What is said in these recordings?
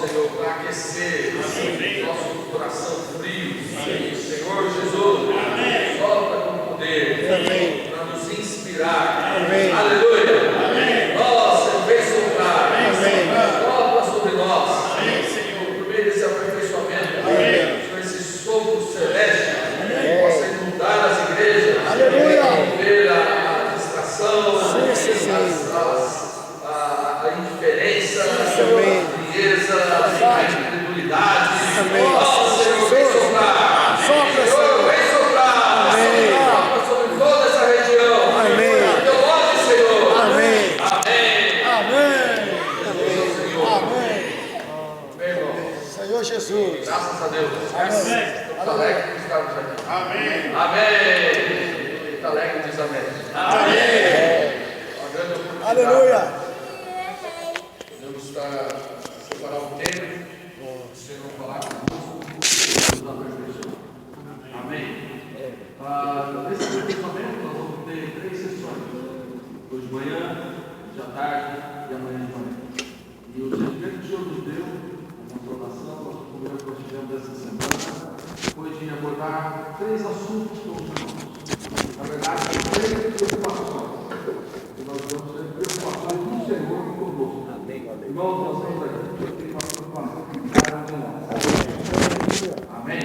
Senhor, para aquecer nosso coração frio. Senhor Jesus, sopra com poder para nos inspirar. Aleluia. Nossa, vem soprar. Sopra sobre nós. Senhor, por meio desse aperfeiçoamento, Senhor, esse sopro celeste possa inundar as igrejas. Ver a distração, a indiferença, a frieza, a incredulidade. Nossa, Senhor, vem soprar. Senhor, vem soprar. Sopra sobre toda essa região. Em teu nome, Senhor. Amém. Meu irmão. Senhor Jesus. Graças a Deus. Estamos alegres por estarmos aqui. Amém. Está alegre, diz amém. Uma grande oportunidade. Aleluia. Podemos separar um tempo. O Senhor falar conosco. Nos aperfeiçoar. Amém. Nesse aperfeiçoamento nós vamos ter 3 sessões. Hoje de manhã, hoje à tarde e amanhã de manhã. E o sentimento que o Senhor nos deu, a consolação, nosso programa que nós tivemos essa semana, foi de abordar 3 assuntos com os irmãos. Na verdade, 3 preocupações. E nós vamos ter preocupações do Senhor e conosco. Irmãos, nós temos aqui uma preocupação com cada um de nós. Amém?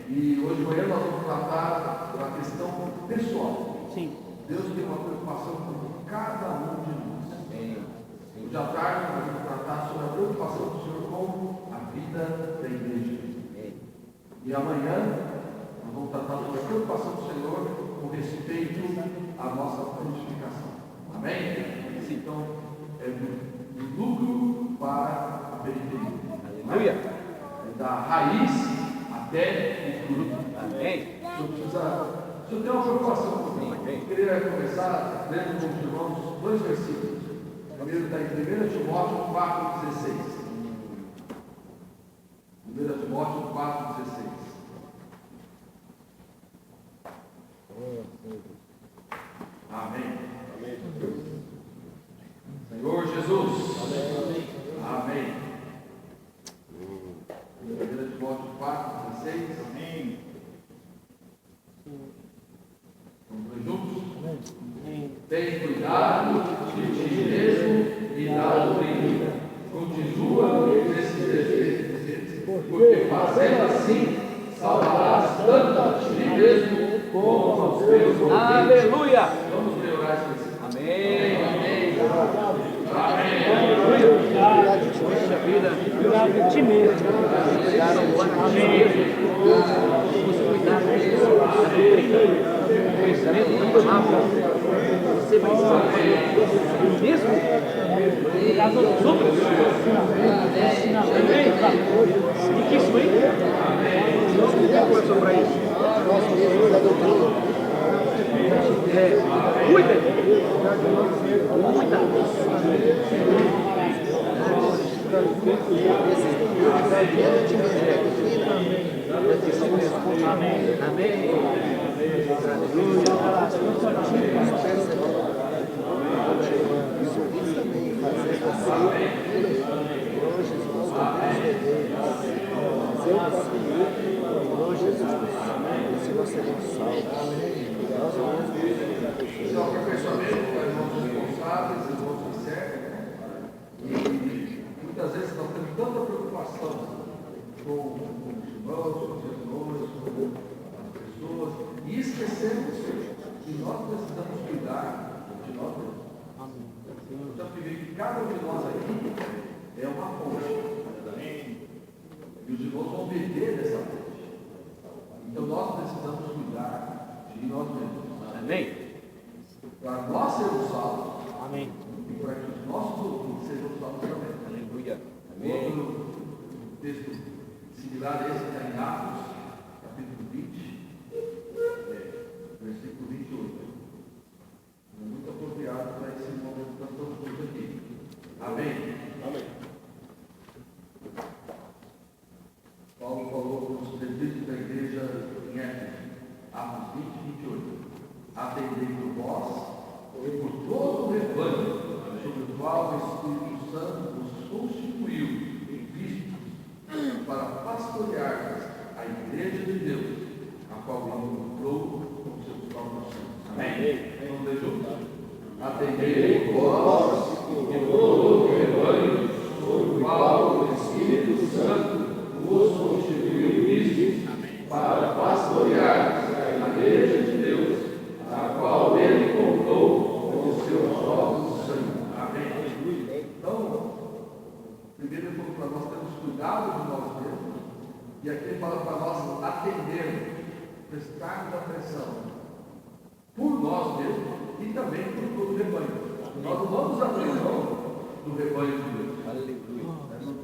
E hoje de manhã nós vamos tratar da questão pessoal. Sim. Deus tem uma preocupação com cada um de nós. Hoje à tarde nós vamos tratar sobre a preocupação do Senhor com a vida da igreja. E amanhã nós vamos tratar sobre a preocupação do Senhor com respeito à nossa frutificação. Amém? Então, é do núcleo para a periferia. Aleluia! É da raiz até o fruto. Amém? O senhor tem uma preocupação comigo. Eu queria começar lendo com os irmãos 2 versículos. O primeiro está em 1 Timóteo 4,16. 1 Timóteo 4,16. Amém. Senhor Jesus. Amém. 1 Timóteo 4,16. Amém. Vamos ler juntos? Tem cuidado de ti mesmo e da doutrina. Continua nesses desejos, porque fazendo assim, salvarás tanto a ti mesmo como aos teus ouvintes. Aleluia! Vamos melhorar isso. Amém. Amém. Aleluia. Poxa vida, cuidar de ti mesmo. Amém. Cuidar da doutrina. Conhecimento da palavra, você vai ser mesmo cuidar dos outros. Amém? E que isso aí? Não tem coisa para isso. Cuida. Amém. Amém. Esse é o aperfeiçoamento para irmãos responsáveis, irmãos que servem, e muitas vezes nós temos tanta preocupação com os irmãos, com os irmãos, com as pessoas, e esquecemos que nós precisamos cuidar de nós mesmos. Eu já peguei que cada um de nós aqui é uma fonte. E os irmãos vão beber dessa fonte. Então nós precisamos cuidar de nós mesmos. Amém? Para nós sermos salvos. Amém. E para que os nossos ouvintes sejam salvos também. Aleluia. Amém. Outro texto similar a esse está em Atos, capítulo 20, versículo 28. É muito apropriado para esse momento que nós estamos todos aqui. Amém? Amém. Paulo falou para os presbíteros da igreja em Éfeso, Atos 20, 28. Atendei por vós e por todo o rebanho, sobre o qual o Espírito Santo nos constituiu em Vamos ler juntos? Atendei vós e todo o rebanho, sobre o qual o Espírito Santo vos constituiu ministros, para pastorear a igreja de Deus, a qual ele comprou com os seus próprios sangue. Amém. Então, primeiro ele falou para nós termos cuidado de nós mesmos, e aqui ele fala para nós atendermos, prestarmos atenção por nós mesmos e também por todo o rebanho. Nós não vamos abrir mão do rebanho de Deus. Aleluia.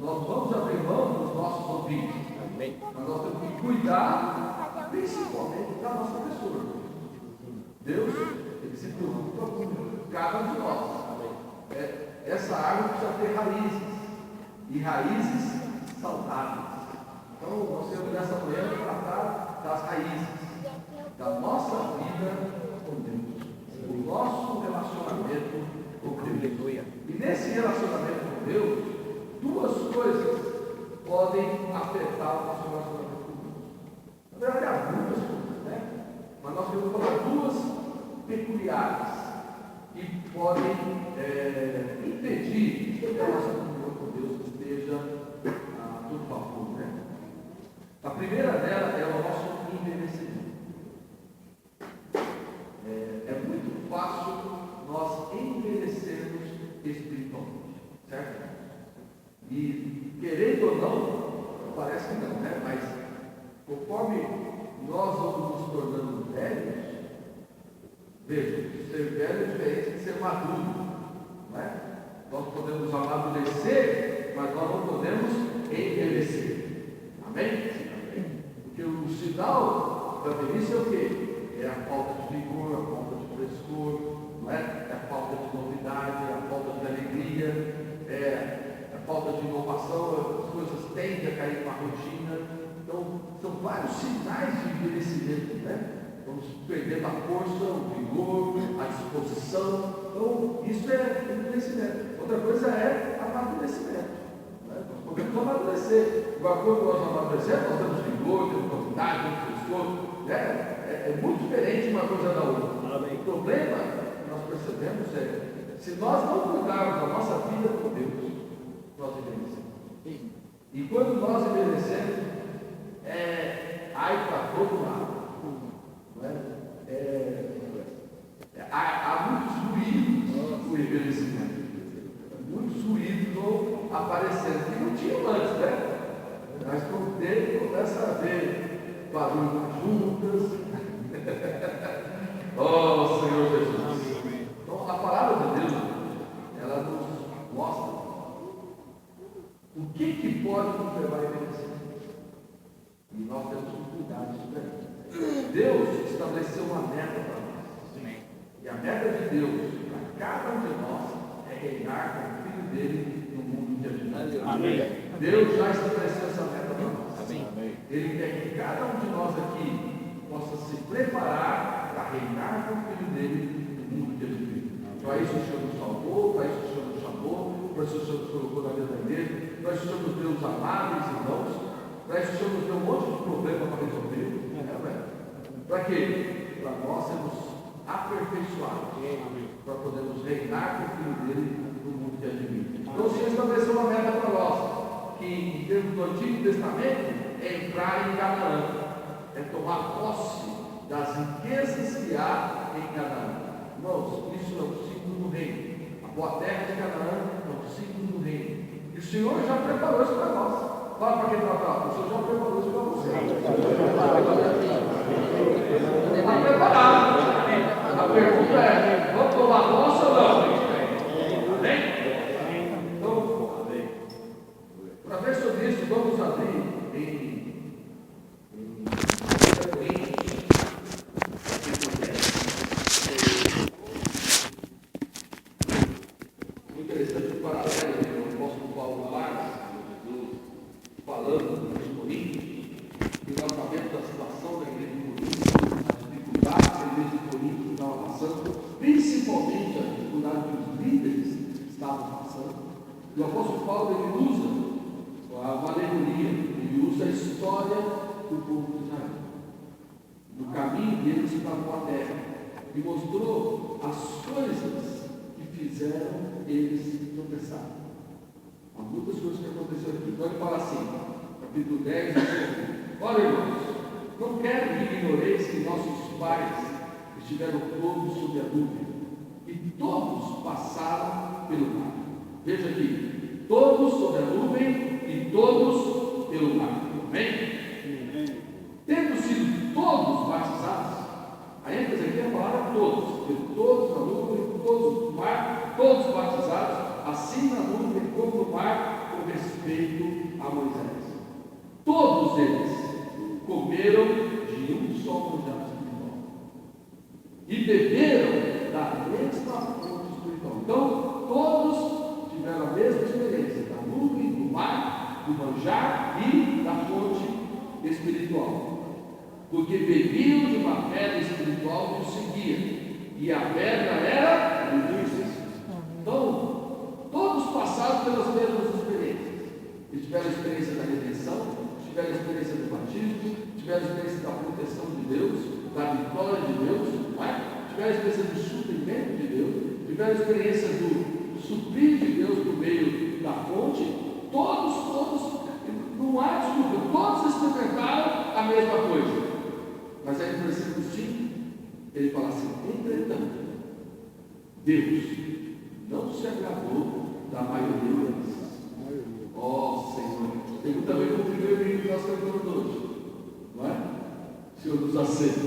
Nós não vamos abrir mão dos nossos ouvintes. Amém. Mas nós temos que cuidar principalmente da nossa pessoa. Deus, ele se preocupa com cada um de nós. Essa árvore precisa ter raízes, e raízes saudáveis. Então, nós temos nessa manhã tratar das raízes da nossa vida com Deus, o nosso relacionamento com Deus. E nesse relacionamento com Deus, duas coisas podem afetar o nosso relacionamento com Deus. Na verdade, há muitas coisas, né? Mas nós queremos falar duas peculiares que podem impedir que o relacionamento com Deus esteja a todo vapor, né? A primeira dela é o nosso envelhecimento. É muito fácil nós envelhecermos espiritualmente, certo? E querendo ou não, parece que não, né? Mas conforme nós vamos nos tornando velhos, veja, ser velho é diferente de ser maduro, não é? Nós podemos amadurecer, mas nós não podemos envelhecer. Amém? Porque o sinal da velhice é o quê? É a falta de vigor, a falta de frescor, não é? É a falta de novidade, é a falta de alegria, é a falta de inovação, as coisas tendem a cair para a rotina. Então, são vários sinais de envelhecimento, né? Vamos perdendo a força, o vigor, a disposição. Então, isso é envelhecimento. Outra coisa é amadurecimento. Né? Nós podemos amadurecer. Agora, quando nós amadurecemos, nós temos vigor, temos novidade, temos frescor. Né? É muito diferente uma coisa da outra. O problema que nós percebemos é, se nós não cuidarmos da nossa vida com Deus, nós envelhecemos. E quando nós envelhecemos, ai para todo lado. Há muitos ruídos no envelhecimento. Muitos ruídos vão aparecendo, que não tinham antes, né? Mas com o tempo começa a haver barulho juntas. Oh, Senhor Jesus. Então, a palavra de Deus, ela nos mostra o que pode nos levar a envelhecer. E nós temos que cuidar disso daí. Deus estabeleceu uma meta para nós. E a meta de Deus para cada um de nós é reinar com o Filho dele no mundo de hoje. Amém. Deus já estabeleceu essa meta para nós. Amém. Ele quer que cada um de nós aqui possa se preparar para reinar com o Filho dele no mundo de hoje. Para isso o Senhor nos salvou, para isso o Senhor nos chamou, para isso o Senhor nos colocou na vida da igreja, para isso o Senhor nos deu os amáveis irmãos, para isso o Senhor nos deu um monte de problema para resolver. Para quê? Para nós sermos aperfeiçoados, para podermos reinar com o Filho dele no mundo que admite. Então o Senhor estabeleceu uma meta para nós, que em termos do Antigo Testamento é entrar em Canaã, é tomar posse das riquezas que há em Canaã. Irmãos, isso é o símbolo do reino. A boa terra de Canaã é o símbolo do reino. E o Senhor já preparou isso para nós. Fala para quem está lá, o Senhor já preparou isso para você. Está preparado. A pergunta é, vamos tomar posse ou não? Amém? Então, para ver sobre isso, vamos abrir em interessante o paralelo que o apóstolo Paulo faz, falando dos Coríntios, que nós sabemos da situação da igreja de Corinto, as dificuldades que a igreja de Corinto estava passando, principalmente a dificuldade que os líderes estavam passando. E o apóstolo Paulo ele usa uma alegoria, ele usa a história do povo de Israel, do caminho deles para a boa terra. e mostrou as coisas que fizeram eles tropeçar. Há muitas coisas que aconteceram aqui. Então ele fala assim, capítulo 10, olha, irmãos, não quero que ignoreis que nossos pais estiveram todos sob a nuvem, e todos passaram pelo mar. Veja aqui, todos sob a nuvem e todos pelo mar. Amém? Tendo sido todos batizados, a ênfase aqui é a palavra todos, todos na nuvem, todos no mar, todos batizados, assim na nuvem como no mar, com respeito a Moisés. Todos eles comeram de um só manjar espiritual e beberam da mesma fonte espiritual. Então, todos tiveram a mesma experiência da nuvem, do mar, do manjar e da fonte espiritual, porque bebiam de uma pedra espiritual que os seguia, e a pedra era Cristo. Então, todos passaram pelas mesmas experiências. Eles tiveram a experiência da redenção, tiveram a experiência do batismo, tiveram a experiência da proteção de Deus, da vitória de Deus, tiveram a experiência do suprimento de Deus, tiveram a experiência do suprir de Deus por meio da fonte. Todos, não há desculpa, todos experimentaram a mesma coisa. Mas aí no versículo 5, ele fala assim: entretanto, Deus não se agradou da maioria deles. Ó Senhor, eu também com o primeiro livro que nós cantamos hoje, não é? O Senhor nos aceita.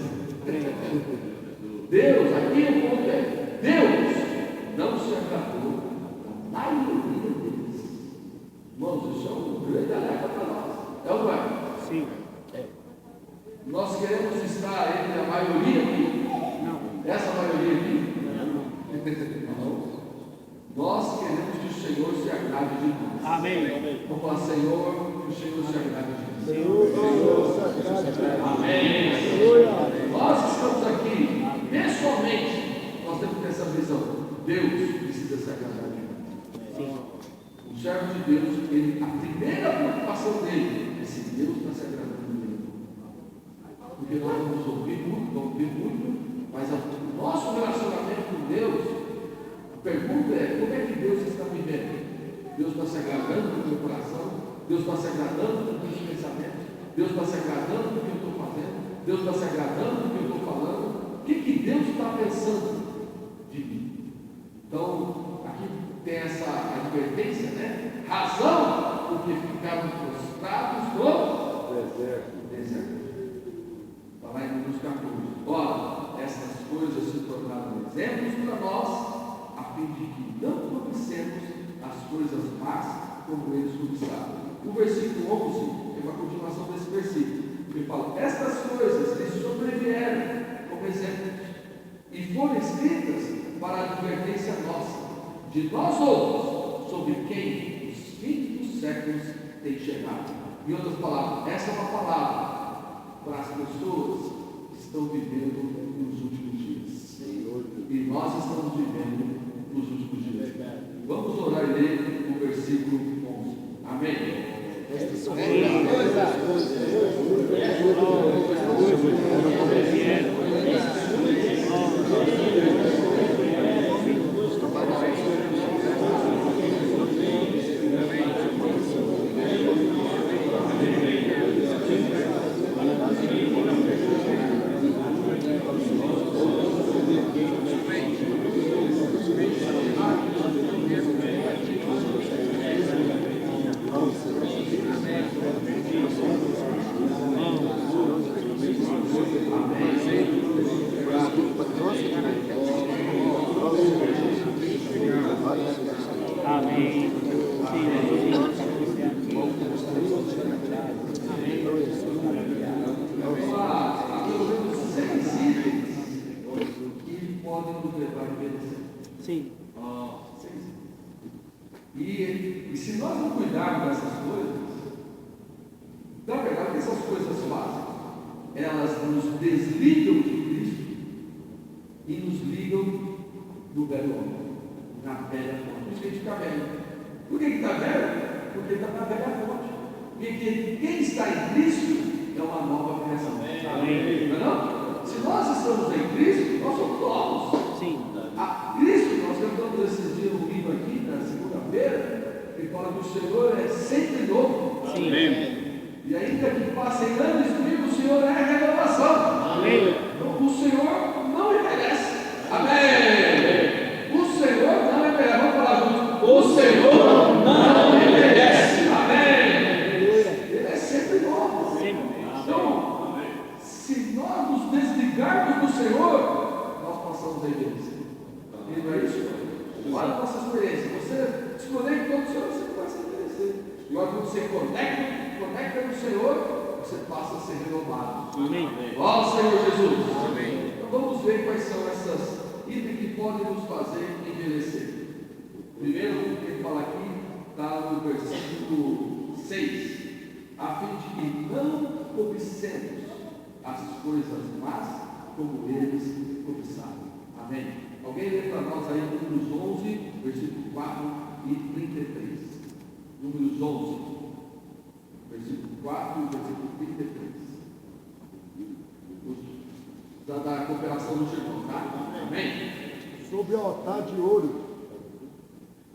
Deus, aqui o ponto é: Deus não se agradou da maioria deles. Irmãos, isso é um grande alerta para nós. É ou não é? Sim. Nós queremos estar entre a maioria aqui? Não. Essa maioria aqui? Não. Nós queremos que o Senhor se agrade de nós. Amém. Vamos falar: Senhor, que o Senhor se agrade de nós. Senhor, amém. Nós estamos aqui, pessoalmente, nós temos que ter essa visão. Deus precisa se agradar de nós. O servo de Deus, a primeira preocupação dele é se Deus está se agradando. Porque nós vamos ouvir muito, mas o nosso relacionamento com Deus, a pergunta é: como é que Deus está vivendo? Deus está se agradando do meu coração? Deus está se agradando dos meus pensamentos? Deus está se agradando do que eu estou fazendo? Deus está se agradando do que eu estou falando? O que Deus está pensando de mim? Então, aqui tem essa advertência, né? Razão porque ficaram prostrados no deserto. Está lá em Números 14. Ora, essas coisas se tornaram exemplos para nós, a fim de que não cobicemos as coisas más como eles cobiçaram. O versículo 11 é uma continuação desse versículo. Ele fala: estas coisas lhes sobrevieram como exemplos e foram escritas para a advertência nossa, de nós outros, sobre quem os fins dos séculos têm chegado. Em outras palavras, essa é uma palavra para as pessoas que estão vivendo nos últimos dias. E nós estamos vivendo nos últimos dias. Vamos orar e ler o versículo 11. Amém? Sim. E se nós não cuidarmos dessas coisas, na verdade, essas coisas fazem, elas nos desligam de Cristo e nos ligam do velho homem, na velha fonte. Por isso que a gente fica velho. Por que está velho? Porque está na velha fonte. Porque quem está em Cristo é uma nova criação. Amém. Não é não? se nós estamos em Cristo, nós somos novos. Sim. A Cristo, nós cantamos esses dias um livro aqui, na segunda-feira, que fala que o Senhor é sempre novo. Sim. E ainda que passem anos mil, o Senhor é a renovação. Amém. O Senhor não envelhece. Amém. O Senhor não envelhece. Vamos falar junto. O Senhor não envelhece. Amém. Ele é sempre novo. Então, se nós nos desligarmos do Senhor, nós passamos a envelhecer. E não é isso? Olha a nossa experiência. Você desconecta do Senhor, você começa a envelhecer. E olha, quando você conecta no Senhor, você passa a ser renovado. Amém. Ó Senhor Jesus. Amém. Então vamos ver quais são essas itens que podem nos fazer envelhecer. Primeiro, o que ele fala aqui está no versículo 6. A fim de que não cobicemos as coisas más como eles cobiçaram. Amém. Alguém lê para nós aí Números 11, versículo 4 e 33. Números 11, versículo 4 e versículo 33. Da cooperação dos irmãos, tá? Amém? Sobre o altar de ouro.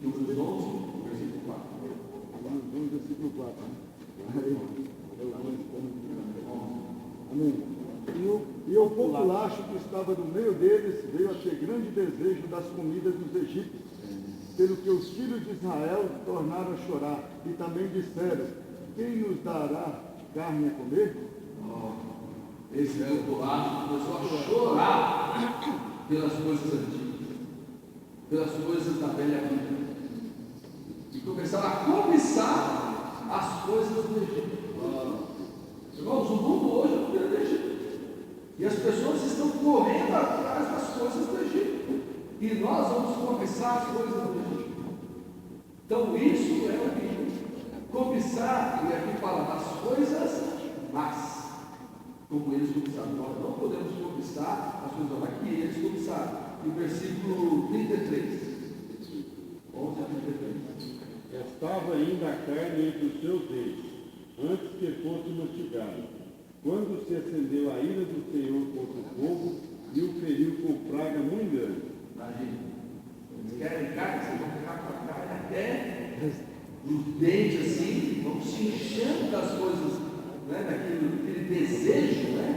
Números 11, versículo 4. Vamos versículo 4. Amém. E o populacho que estava no meio deles veio a ter grande desejo das comidas dos egípcios, pelo que os filhos de Israel tornaram a chorar, e também disseram: quem nos dará carne a comer? Esse populacho começou a chorar pelas coisas antigas, pelas coisas da velha vida, e começaram a cobiçar as coisas do Egito. Irmãos, o mundo hoje é o do Egito. E as pessoas estão correndo atrás das coisas do Egito. E nós vamos cobiçar as coisas do Egito. Então isso é o que cobiçar, e aqui fala das coisas más, como eles cobiçaram. Nós não podemos cobiçar as coisas más que eles cobiçaram. E o versículo 33. 11 a 33. Estava ainda a carne entre os seus dentes, antes que fosse mastigado, quando se acendeu a ira do Senhor contra o povo e o feriu com praga muito grande. Imagina, eles querem carne, vocês vão ficar com a carne até os dentes assim, vão se enchendo das coisas, né, daquele desejo, né?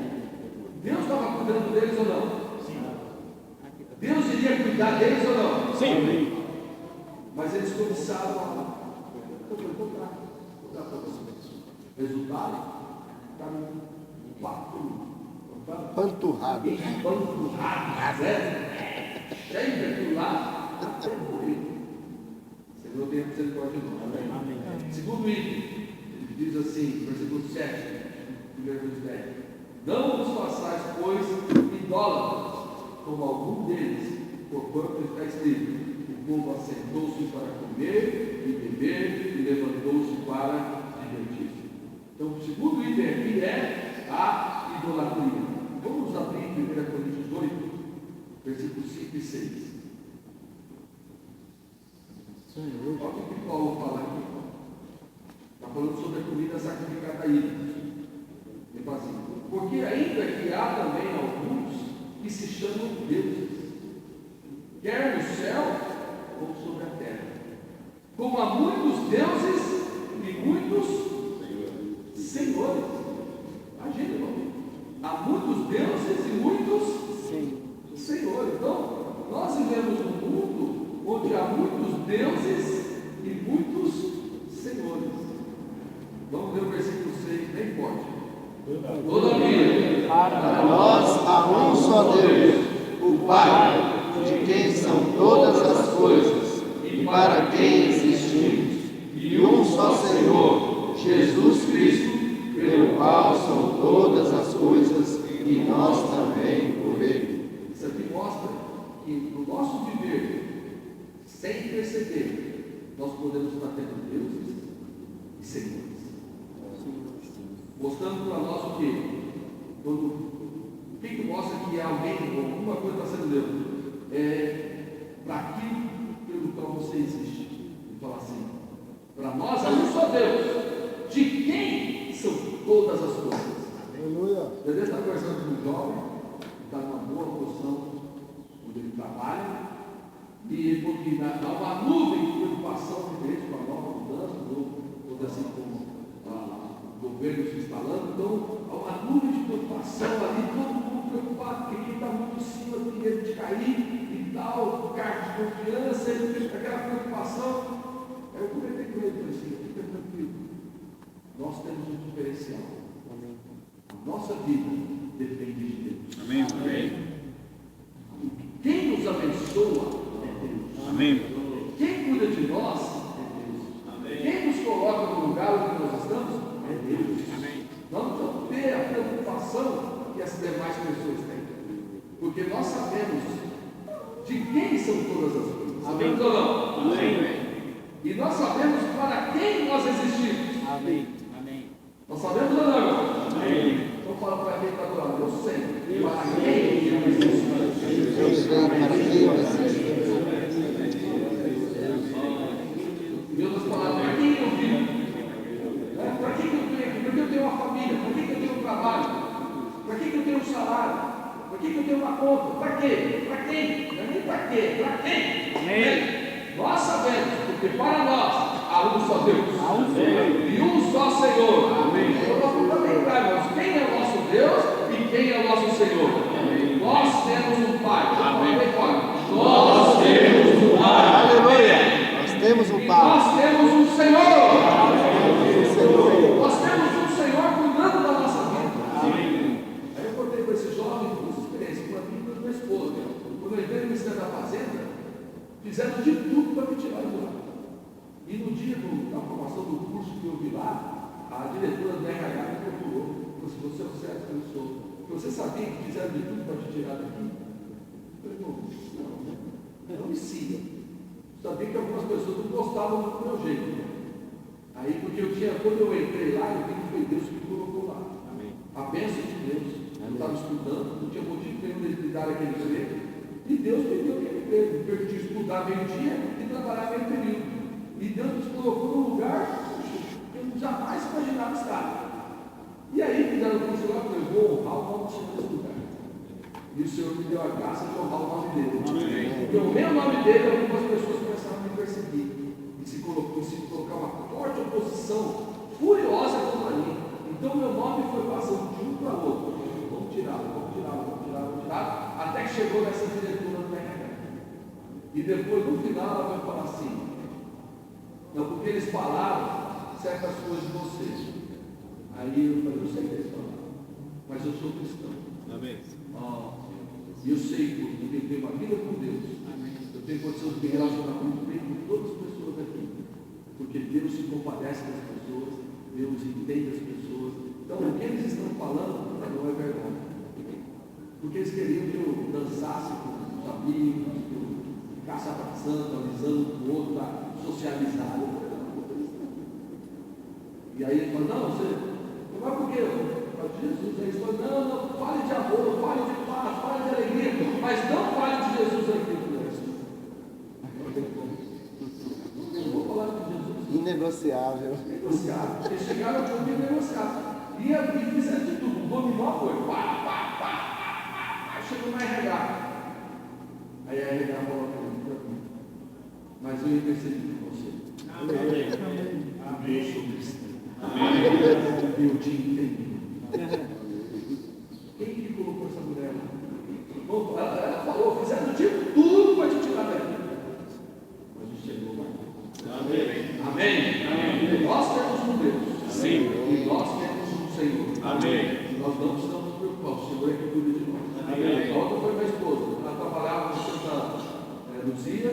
Deus estava cuidando deles ou não? Sim. Deus iria cuidar deles ou não? Sim. Mas eles cobiçaram a comprar para vocês. Resultado, está no Panturrado. Empanturrado, né? Cheio daquilo lá, até morrer. Senhor, tenha misericórdia de nós. Amém. Segundo item, ele diz assim, versículo 7, versículo 10: não vos façais, pois, idólatras, como algum deles, porquanto está escrito: o povo assentou-se para comer e beber, e levantou-se para divertir-se. Então, o segundo item aqui é a idolatria. Vamos abrir em 1 Coríntios 8, versículos 5 e 6. Olha o que Paulo fala aqui. Está falando sobre a comida sacrificada a ídolos. Ele fala assim: porque ainda que há também alguns que se chamam deuses, quer no céu ou sobre a terra. Como há muitos deuses e muitos senhores. Imagina, irmão. Há muitos deuses e muitos senhores. Então, nós vivemos num mundo onde há muitos deuses e muitos senhores. Vamos ler o versículo 6 bem forte. Todavia, Para nós há um só Deus, o Pai, de quem são todas as coisas e para quem existimos, e um só Senhor, Jesus Cristo, pelo qual são todas as coisas e nós também por Ele. Isso aqui mostra que no nosso viver, sem perceber, nós podemos estar tendo deuses e senhores. Mostrando para nós o quê? O que mostra que alguém, alguma coisa está sendo Deus? É para aquilo pelo qual você existe. Ele fala assim: para nós há um só Deus, de quem são todas as coisas. Aleluia. Eu devo estar conversando com um jovem, boa porção onde ele trabalha, e porque dá uma nuvem de preocupação diferente com a nova mudança, ou assim como o governo se instalando. Então, há uma nuvem de preocupação ali, todo mundo preocupado, porque quem está muito em cima tem medo de cair e tal, cargo de confiança, aquela preocupação. Eu comentei com ele, falei assim, fica tranquilo, nós temos um diferencial. A nossa vida depende de Deus. Amém. Quem nos abençoa é Deus. Amém. Quem cuida de nós é Deus. Quem nos coloca no lugar onde nós estamos é Deus. Não vamos ter a preocupação que as demais pessoas têm, porque nós sabemos de quem são todas as coisas. Sabemos ou não? Amém. E nós sabemos para quem nós existimos. Amém. Nós sabemos ou não? Amém. Então fala para quem está do lado, eu sei para quem eu existo. Eu sei para quem eu existo. Em outras palavras, para quem eu vivo? Para que eu tenho aqui? Para que eu tenho uma família? Para que eu tenho um trabalho? Para que eu tenho um salário? Para que eu tenho uma conta? Para quê? Para quem? Não é nem para quê? Para quem? Amém. Nós sabemos, porque para nós há um só Deus. Amém. E um só Senhor. Amém. Então nós vamos lembrar, irmãos, quem é o nosso Deus e quem é o nosso Senhor. Amém. Nós temos um Pai. Amém. Nós temos um Pai. Aleluia! Nós temos um Pai. Nós temos um Senhor. Senhor. Nós temos um Senhor cuidando da nossa vida. Amém. Aí eu contei para esse jovem com experiência, com a minha e com a minha esposa. Quando eu entrei no Ministério da Fazenda, fizeram de tudo para me tirar de lá. E no dia da aprovação do curso que eu vi lá, a diretora do RH me procurou. Falou assim, você é o certo que eu sou. Você sabia que fizeram de tudo para te tirar daqui? Eu falei, não me siga. Sabia que algumas pessoas não gostavam do meu jeito. Aí, porque quando eu entrei lá, eu vi que foi Deus que me colocou lá. Amém. A bênção de Deus. Eu estava estudando, não tinha motivo nenhum de me dar aquele emprego. E Deus me deu aquele emprego. Me permitiu estudar meio-dia e trabalhar meio período. E Deus nos colocou num lugar que eu jamais imaginava estar. E aí, fizeram o curso lá, eu falei, vou honrar o nome do Senhor nesse lugar. E o Senhor me deu a graça de honrar o nome dele. Amém. Porque o meu nome dele, algumas pessoas começaram a me perseguir. E se colocar uma forte oposição furiosa contra mim. Então meu nome foi passando de um para o outro. Vamos tirar, até que chegou nessa diretora do RH. E depois, no final, ela vai falar assim, não, porque eles falaram certas coisas de vocês. Aí eu falei, eu sei que eles falaram, mas eu sou cristão. Amém. E eu sei que eu tenho uma vida com Deus. Eu tenho condição de me relacionar muito bem com todas as pessoas aqui. Porque Deus se compadece das pessoas, Deus entende as pessoas. Então, o que eles estão falando não é verdade. Porque eles queriam que eu dançasse com os amigos, que eu ficasse abraçando, alisando com o outro, socializar. E aí ele falou, não, você não é porque Jesus aí falou, não, fale de amor, fale de paz, fale de alegria, mas não fale de Jesus aqui. Eu vou falar de Jesus. Inegociável. Negociado, porque chegaram ao ponto de negociar. E fizeram de tudo. O dominó foi chegou no RH. Aí a RH falou para mim, mas eu intercedi por você. Amém. Eu sou cristão. Amém. Eu te entendi. Quem que colocou essa mulher lá? Ela falou, fizeram de tudo para te tirar daqui. Mas a gente chegou lá. Amém. Amém. Nós temos um Deus. Sim. E nós temos um Senhor. Amém. E nós não precisamos nos preocupar. O Senhor é que cuida de nós. Amém. A outra foi minha esposa. Ela trabalhava no Santa Luzia.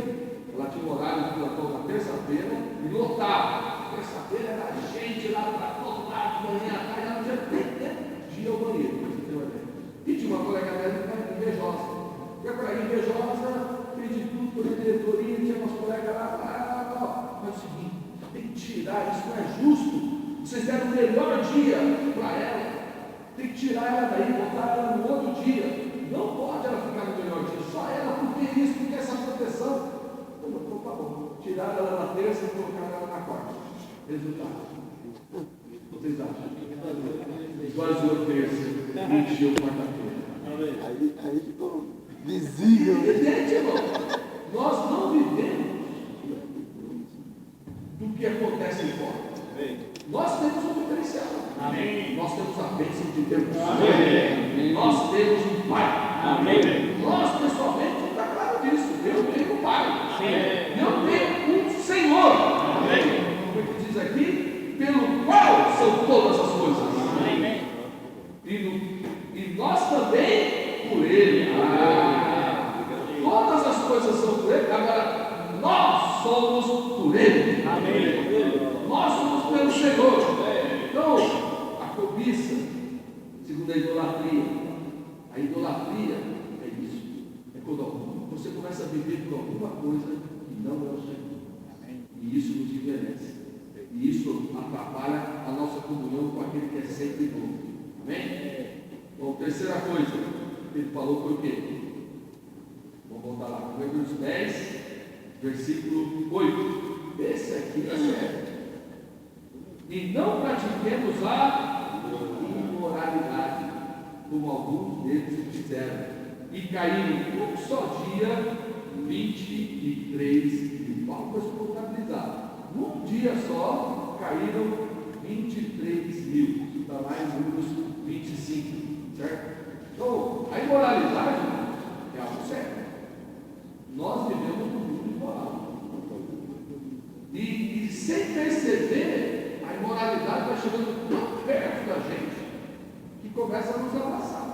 Ela tinha um horário de plantão na terça-feira e lotava. Terça-feira era gente lá para todo lado, de manhã à tarde. Ela não tinha nem tempo de ir ao banheiro. E tinha uma colega dela invejosa. E a colega invejosa fez de tudo por diretoria. Tinha umas colegas lá. Mas é o seguinte, tem que tirar, isso não é justo. Vocês deram o melhor dia para ela. Tem que tirar ela daí, botar ela no outro dia. Não pode ela ficar no melhor dia. Só ela, porque isso, porque essa proteção. Então, tá bom. Tiraram ela na terça e colocaram ela na quarta. Resultado. Vocês acham? Esvaziou terça e encheu quarta-feira. Aí ficou Visível. Evidente, irmão. Nós não vivemos do que acontece em fora. Nós temos um diferencial. Amém. Nós temos a bênção de Deus. Amém. Nós temos um Pai. Amém. Nós, pessoalmente, está claro disso. Eu tenho um Pai. Sim. Eu tenho um Senhor. Amém. Como é que diz aqui? Pelo qual são todas as coisas. Amém. E nós também por Ele. Todas as coisas são por Ele. Agora, nós somos por Ele. Amém. Nós somos pelo Senhor. Então, a cobiça, segundo a idolatria é isso. É quando você começa a viver por alguma coisa que não é o Senhor. E isso nos envelhece. E isso atrapalha a nossa comunhão com aquele que é sempre bom. Amém? Bom, terceira coisa que ele falou foi o quê? Vamos voltar lá. Provérbios 10, versículo 8. Esse aqui é sério. E não pratiquemos a imoralidade, como alguns deles fizeram, e caíram num só dia 23 mil. Vamos contabilizar. Num dia só caíram 23 mil. Isso está lá em Números 25, certo? Então, a imoralidade é algo sério. Nós vivemos num mundo imoral. E sem perceber, a imoralidade vai chegando tão perto da gente que começa a nos abraçar,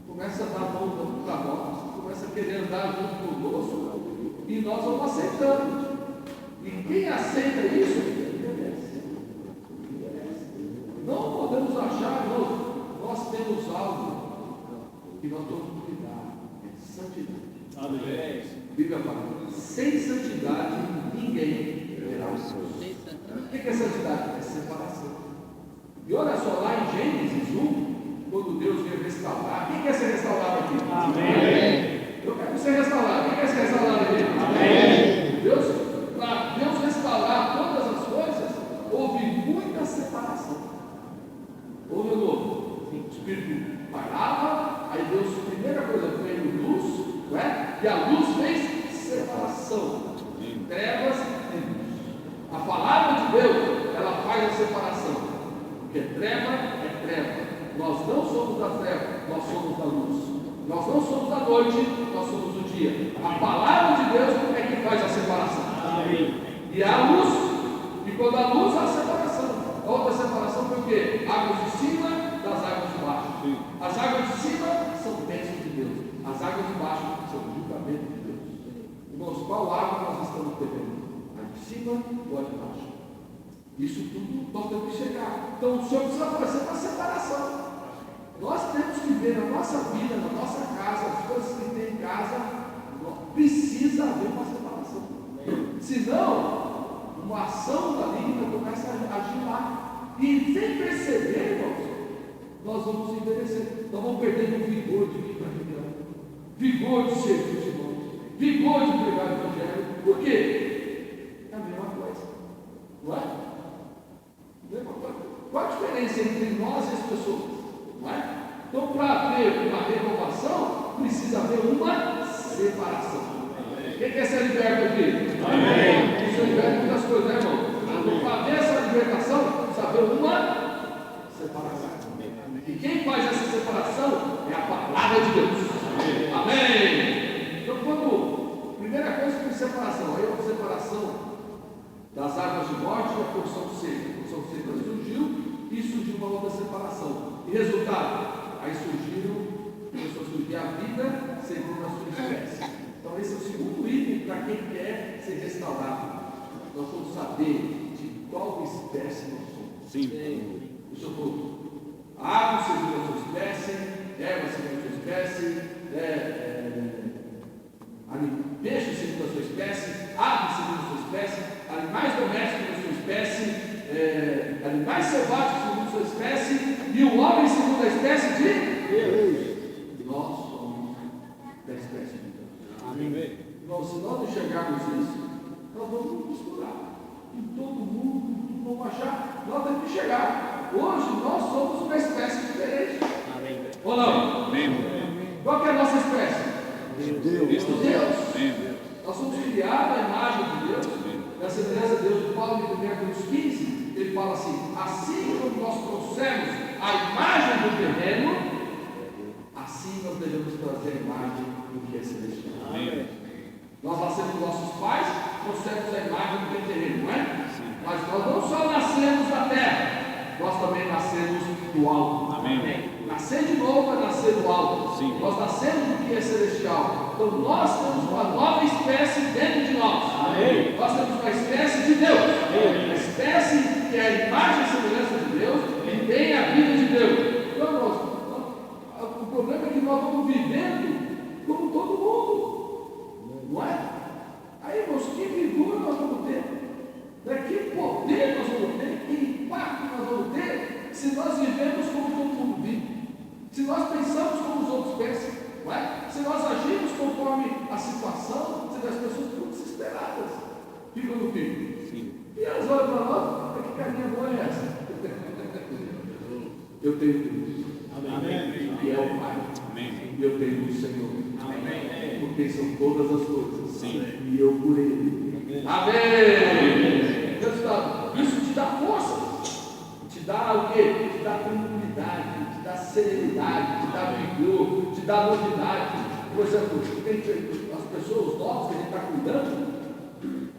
começa a dar a mão para nós, começa a querer andar junto conosco e nós vamos aceitando. E quem aceita isso, envelhece. Não podemos achar, nós temos algo que nós temos que cuidar, é santidade. Amém. A Bíblia fala, sem santidade ninguém verá o Senhor. O que é santidade? É separação. E olha só, lá em Gênesis 1, quando Deus veio restaurar, quem quer ser restaurado aqui? Amém. Eu quero ser restaurado. Quem quer ser restaurado aqui? Amém. Para Deus restaurar todas as coisas, houve muita separação. Houve ou não houve? O Espírito parava, aí Deus, a primeira coisa, veio luz, não é? E a luz fez separação. Trevas e luz. A palavra de Deus, ela faz a separação. Porque treva é treva. Nós não somos da treva, nós somos da luz. Nós não somos da noite, nós somos do dia. A palavra de Deus é que faz a separação. Amém. E a luz, e quando a luz, há a separação. A outra separação foi o quê? Águas de cima das águas de baixo. As águas de cima são bênçãos de Deus. As águas de baixo são julgamento de Deus. Irmãos, qual água nós estamos bebendo? A de cima ou a de baixo? Isso tudo nós temos que chegar. Então o Senhor precisa fazer uma separação. Nós temos que ver na nossa vida, na nossa casa, as coisas que tem em casa, precisa haver uma separação. Senão, uma ação da língua começa a agir lá. E sem perceber, irmãos, nós vamos envelhecer. Nós vamos perdendo o vigor de vir para a reunião, vigor de servir os irmãos, vigor de pregar o evangelho. Por quê? É a mesma coisa. Não é? Mesma coisa. Qual a diferença entre nós e as pessoas? Não é? Então, para haver uma renovação, precisa haver uma separação. Quem quer ser liberto aqui? Amém. Ser liberto das coisas, né, irmão? Então, para haver essa libertação, precisa haver uma separação. E quem faz essa separação é a palavra de Deus. Amém. Então, primeira coisa que é separação, aí a separação das águas de morte e a porção seca. A porção seca surgiu e surgiu uma outra separação. E resultado? Aí começou a surgir a vida segundo a sua espécie. Então esse é o segundo item para quem quer ser restaurado. Nós vamos saber de qual espécie nós somos. Sim. O Senhor falou, árvore segundo a sua espécie, erva segundo a sua espécie, peixe segundo a sua espécie, ave segundo a sua espécie, animais domésticos segundo a sua espécie, animais selvagens segundo a sua espécie, e o homem segundo a espécie de Deus. Nós somos da espécie de Deus. Amém. Então, se nós enxergarmos isso, nós vamos nos misturar. E todo mundo, vamos achar, nós temos que chegar. Hoje nós somos uma espécie diferente. Amém. Ou não? Amém. Qual que é a nossa espécie? Deus. Deus. Nós somos criados à imagem de Deus, na semelhança de Deus. Paulo, em 1 Coríntios 15, ele fala assim como nós trouxemos a imagem do terreno, assim nós devemos trazer a imagem do que é celestial. Amém. Nós nascemos dos nossos pais, trouxemos a imagem do que é terreno, não é? Mas nós não só nascemos da terra, nós também nascemos do alto. Amém. Nascer de novo é nascer do alto. Sim. Nós nascemos do que é celestial. Então nós temos uma nova espécie dentro de nós. Amém. Nós temos uma espécie de Deus. Uma espécie que é a imagem e semelhança de Deus e tem a vida de Deus. Então, o problema é que nós vamos vivendo como todo mundo. Não é? Aí, irmãos, que figura nós vamos ter? Que poder nós vamos ter? Que impacto nós vamos ter se nós vivemos como todo mundo vive? Se nós pensamos como os outros pensam, não é? Se nós agimos conforme a situação, se as pessoas ficam desesperadas, ficam no fim. E elas olham para nós, que carinha boa é essa? Eu tenho Deus. Amém. E é o Pai. Amém. E eu tenho o Senhor. Amém. Porque são todas as coisas. Sim. E eu por Ele. Amém. Resultado, isso te dá força. Te dá o quê? Te dá tranquilidade, te dá serenidade, te dá vigor, te dá novidade. Por exemplo, as pessoas novas que a gente está cuidando,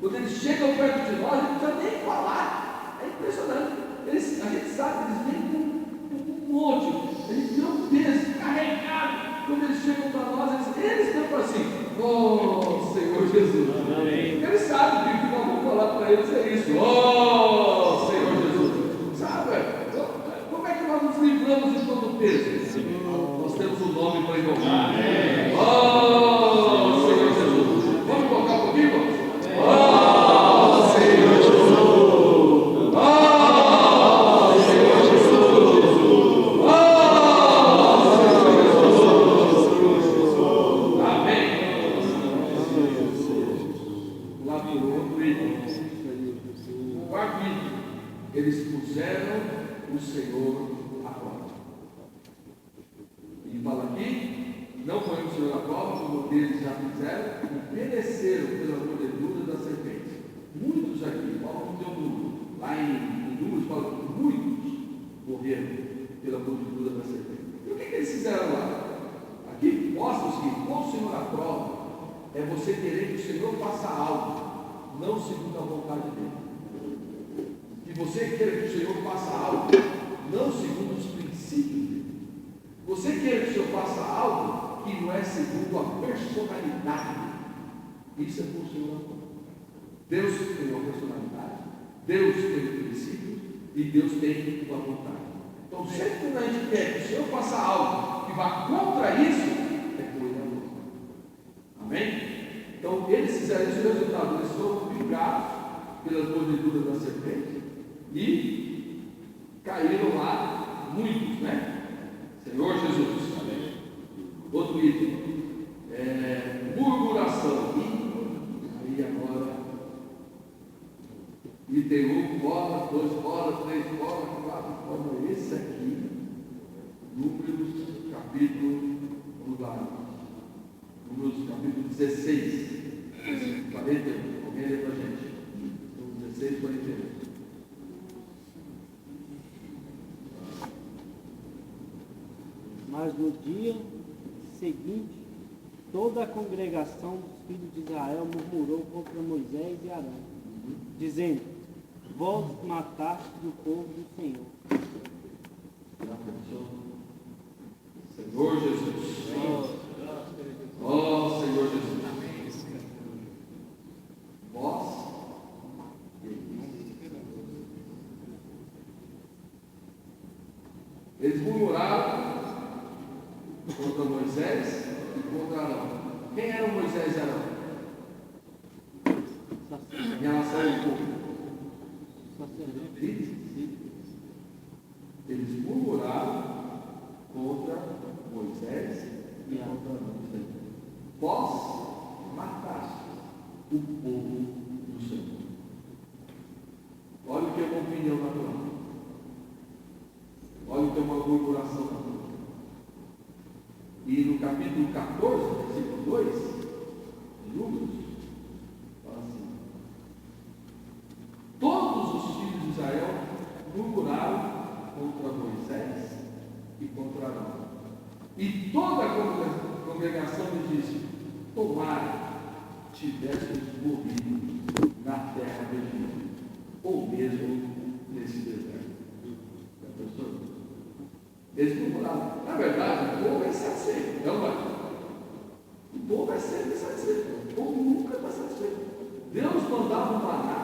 quando eles chegam perto de nós, a gente não precisa nem falar. É impressionante. A gente sabe que eles vêm com um monte, a gente vê um peso carregado. Quando eles chegam para nós, eles estão assim: oh Senhor Jesus. Amém. Eles sabem que o que nós vamos falar para eles é isso: oh Senhor Jesus. Sabe? Como é que nós nos livramos de todo o peso? Nós temos um nome para invocar. Oh Senhor Jesus. Vamos invocar um pouquinho, irmãos? Oh Senhor Jesus. Oh Senhor Jesus. Oh Senhor Jesus. Amém. Lá do outro item. O quarto item. Eles puseram o Senhor à prova. E fala aqui, não põe o Senhor à prova, como eles já fizeram, e pereceram pela mordedura da serpente. Muitos aqui, Paulo não deu número. Lá em Números fala que muitos morreram pela mordedura da serpente. E o que eles fizeram lá? Aqui mostra o seguinte: pôr o Senhor à prova é você querer que o Senhor faça algo, não segundo a vontade dele. Que você queira que o Senhor faça algo, não segundo os princípios dele. Você queira que o Senhor faça algo que não é segundo a personalidade dele. Isso é por Senhor. Deus tem uma personalidade, Deus tem princípios e Deus tem uma vontade. Então, sempre que a gente quer que o Senhor faça algo que vá contra isso, é por ele amor. Amém? Então, eles fizeram esse resultado, eles foram picados pelas mordeduras da serpente e caíram lá muitos, né? Senhor Jesus. Amém. Outro item, murmuração. Aí agora, item 1 fora, 2 fora, 3 fora, 4 fora. Esse aqui, Números, capítulo, vamos lá, Números, capítulo 16, 41. Alguém lê para a gente? 16, 41. Mas no dia seguinte, toda a congregação dos filhos de Israel murmurou contra Moisés e Arão, dizendo: vós mataste o povo do Senhor. Senhor Jesus. Oh, Senhor Jesus. Vós. Eles murmuraram contra Moisés e contra Arão. Quem eram Moisés e Arão? Em relação ao povo. Eles murmuraram contra Moisés e contra Arão. Vós mataste o povo do Senhor. Olha o que é uma opinião natural. Olha o que é uma murmuração natural. E no capítulo E toda a congregação me disse: tomara tivéssemos morrido na terra do Egito, ou mesmo nesse deserto. Já pensou? Eles murmuravam. Na verdade, o povo é insatisfeito. Não é? O povo é sempre insatisfeito. O povo nunca está satisfeito. Deus mandava um maná.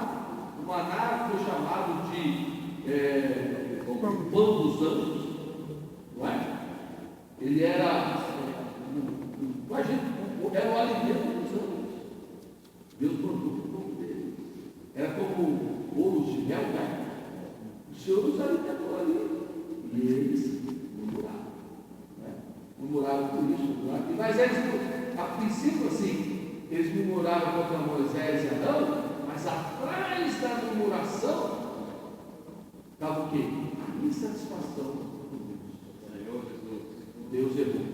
O maná foi chamado de o pão dos anjos. Não é? Ele era, imagina, era o alimento dos anjos. Deus mandou para o povo dele. Era como bolos de mel, né? O Senhor nos alimentou ali. E eles murmuraram. Né? Murmuraram por isso. Murmuraram. Mas eles, a princípio, assim, eles murmuraram contra Moisés e Arão, mas atrás da murmuração estava o quê? A insatisfação com Deus. Deus errou.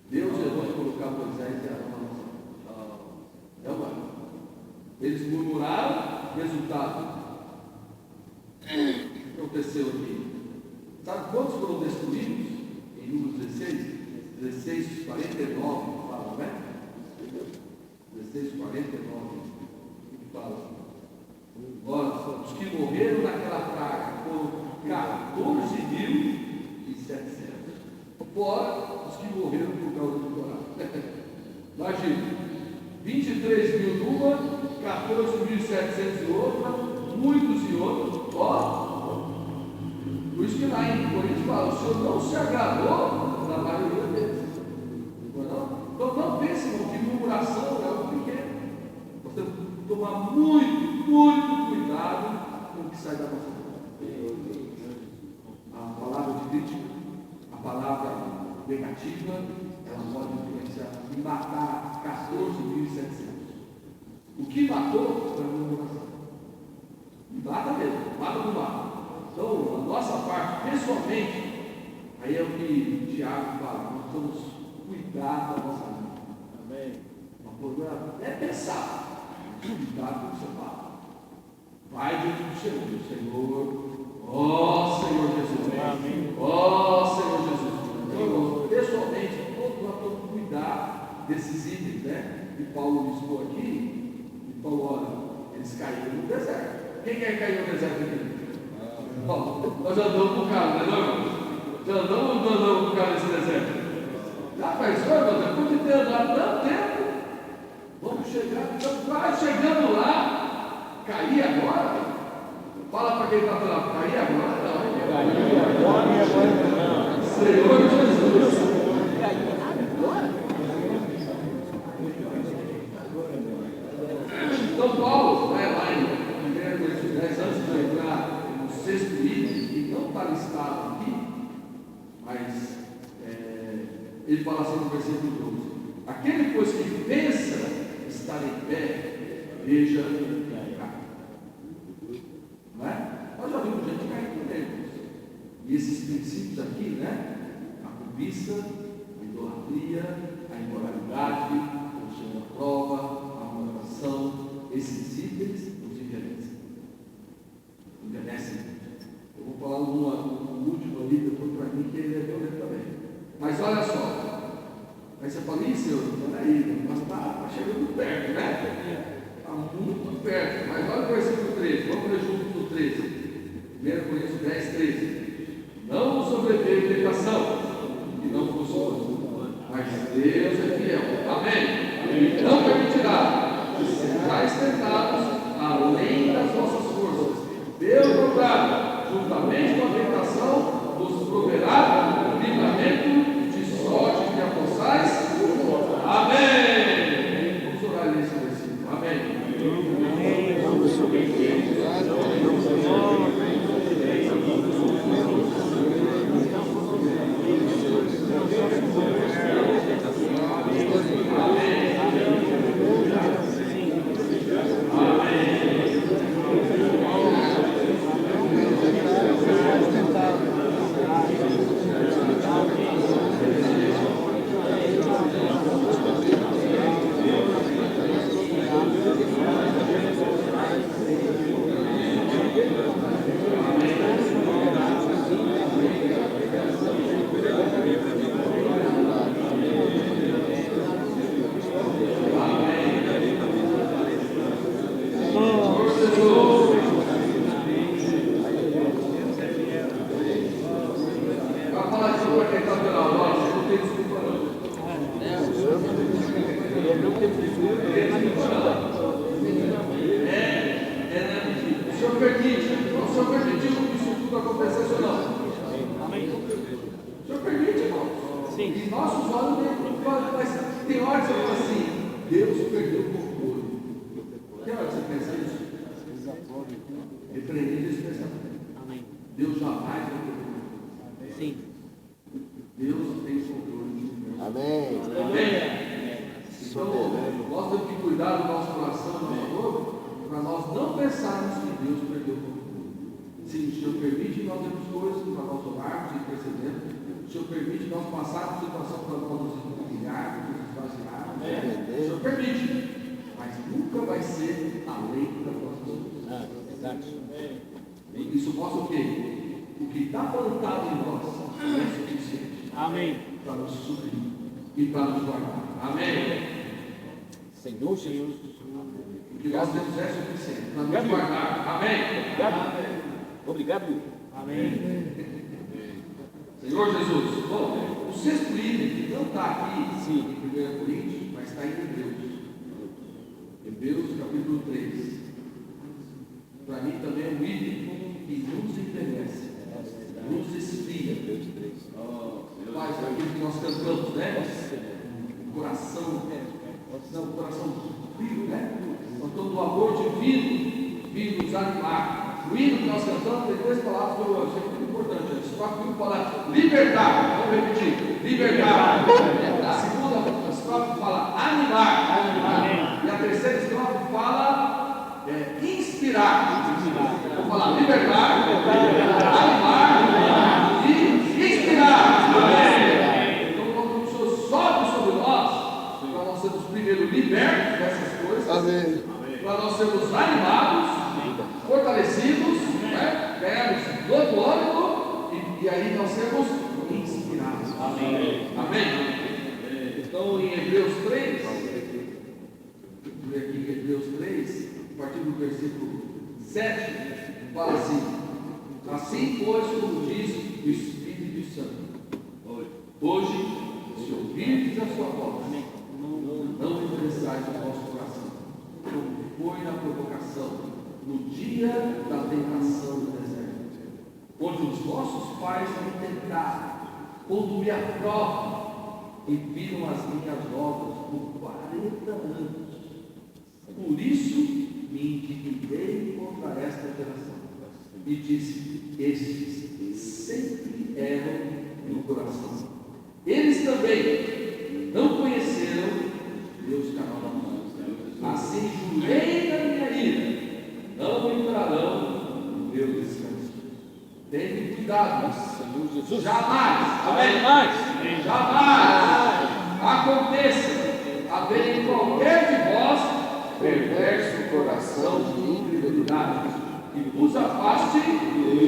Deus errou em colocar Moisés e Arão na nossa vida. Não é? Eles murmuraram, resultado. O que aconteceu aqui? Sabe quantos foram destruídos? Em Números 16, 49, fala, né? 16, 49, fala. Ora, os que morreram naquela praga foram 14.700. Fora os que morreram por causa do Corá. Imagina, 23 mil numa, 14.700 em outra, muitos em outra. Ó, por isso que lá em Coríntios fala: o Senhor não se agradou da maioria deles. Não? Então não pense, irmão, que murmuração é algo pequeno. Nós temos que tomar muito cuidado com o que sai da nossa boca. A palavra de crítica, a palavra negativa, ela pode influenciar e matar 14.700. O que matou foi a murmuração. E mata mesmo, mata do mal. Então, a nossa parte, pessoalmente, aí é o que Tiago fala: nós vamos cuidar da nossa vida. Amém. É pensar, cuidar do que você fala. Vai diante do Senhor, ó Senhor Jesus. Amém. Ó Senhor Jesus. Então, pessoalmente, nós temos que cuidar desses itens, né? Que Paulo listou aqui. E falou: olha, eles caíram no deserto. Quem quer cair no deserto aqui? Nós já andamos com o carro, não é, irmão? Já andamos com o carro nesse deserto. Já pensou, irmão? Depois de ter andado tanto tempo, vamos chegar, estamos quase chegando lá. Cair agora? Fala para quem está falando: cair agora não. Cair agora não. Senhor Jesus. Então, Paulo, vai lá em 1 Coríntios 10, antes de entrar no sexto item, que não está listado aqui, mas ele fala assim no versículo 12: aquele, pois, que pensa estar em pé, veja cair. Não é? Nós já vimos gente cair também. E esses princípios aqui, né? A cobiça, a idolatria, a imoralidade, o Senhor da prova, a murmuração, esses itens nos envelhecem. Envelhecem. Eu vou falar um último ali, depois para mim, que ele é violento também. Mas olha só. Aí você fala: ih, Senhor, peraí, mas está chegando perto, né? Está muito perto. Mas olha o versículo 13. Vamos ler junto no 13. 1 Coríntios 10, 13. Não sobreveio tentação, e não funciona. Mas Deus é fiel. Amém? Não permitirá que sejais tentados além das vossas forças. Pelo contrário, juntamente com a tentação, vos proverá livramento, de sorte que a possais. Amém. Vamos orar nesse versículo. Amém. nossos olhos, mas tem horas que eu falo assim, Deus perdeu o controle. Tem hora que você pensa isso? Repreende esse pensamento. Amém. Deus jamais vai perder o controle. Sim. Deus tem controle de tudo. Amém. Amém? Então, nós temos que cuidar do nosso coração, do nosso corpo, para nós não pensarmos que Deus perdeu o controle. Se o Senhor permite, nós temos coisas para nós orarmos e percebermos. O Senhor permite nós passarmos situação para nós nos humilharmos, nos esvaziarmos. O Senhor permite, mas nunca vai ser além da nossa vontade. Isso mostra o quê? O que está plantado em nós é suficiente. Amém. Para nos suprir e para nos guardar. Amém. Senhor Jesus. O que nós temos é suficiente para nos guardar. Amém. Obrigado. Amém. Senhor Jesus. Bom, o sexto item que não está aqui Sim. em 1 Coríntios, mas está em Hebreus. Hebreus capítulo 3. Para mim também é um item que nos interessa, nos esfria. Faz aquilo que nós cantamos, né? Coração, não, coração frio, né? Cantando do amor divino, vindo nos animar. O hino que nós cantamos tem 3 palavras que eu achei muito importante. As 4 primeiras palavras, libertar, vamos repetir, libertar. A segunda estrofe fala animar. E a terceira estrofe fala inspirar. Vou falar libertar, animar e inspirar. Então, quando o Senhor sobe sobre nós, para nós sermos primeiro libertos dessas coisas, Amém. para nós sermos animados, fortalecidos, né? Ganhamos novo ânimo e aí nós sermos inspirados. Amém. Então, em Hebreus 3, vou ler aqui em Hebreus 3, a partir do versículo 7, fala assim: assim, pois, como diz o Espírito Santo, hoje, se ouvirdes a sua voz, não endureçais o vosso coração, como foi na provocação, no dia da tentação do deserto, onde os vossos pais me tentaram, pondo me à prova, e viram as minhas obras por 40 anos. Por isso me indignei contra esta geração, e disse: estes sempre erram no coração. Eles também não conheceram Deus canal da mão. Assim jurei na minha ira, não entrarão no meu descanso. Tenham cuidado, Senhor Jesus. Jamais, jamais aconteça haver em qualquer de vós perverso coração de incredulidade que vos afaste de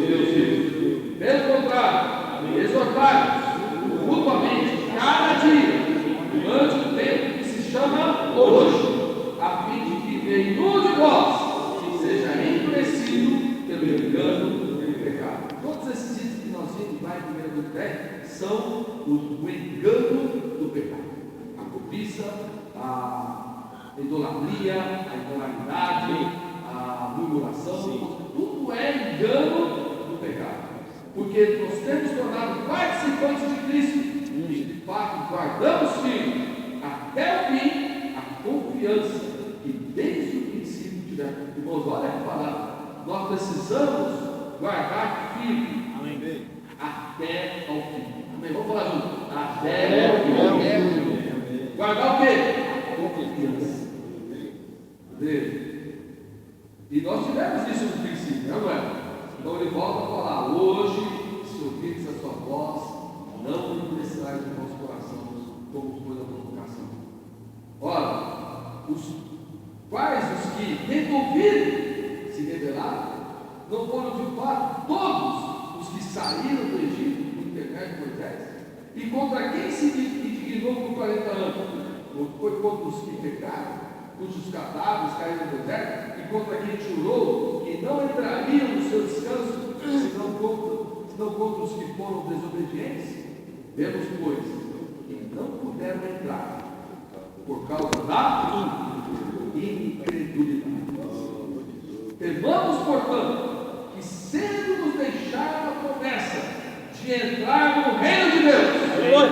Deus. Pelo contrário, exortai-vos mutuamente cada dia, durante o tempo que se chama hoje, a fim de que nenhum de vós seja endurecido pelo engano do pecado. Todos esses itens que nós vimos lá em 1 Coríntios são o engano do pecado. A cobiça, a idolatria, a imoralidade, a murmuração, tudo é engano do pecado. Porque nós temos tornado participantes de Cristo e de fato guardamos firme até o fim a confiança que desde o princípio tivemos. Irmãos, olha a palavra. Nós precisamos guardar firme até ao fim. Amém? Vamos falar junto. Até o fim. Guardar o quê? A confiança. E nós tivemos isso no princípio, não é? Então ele volta a falar: hoje, se ouvirdes a sua voz, não endureçais o vosso coração, como foi na provocação. Ora, quais os que, tendo ouvido, se rebelaram, não foram de fato todos os que saíram do Egito por intermédio de Moisés? E contra quem se indignou por 40 anos? Foi contra os que pecaram, cujos cadáveres caíram no deserto, e contra quem jurou que não entrariam no seu descanso, senão contra os que foram desobedientes? Vemos, pois, que não puderam entrar por causa da incredulidade. Temamos, portanto, que sendo nos deixar a promessa de entrar no reino de Deus,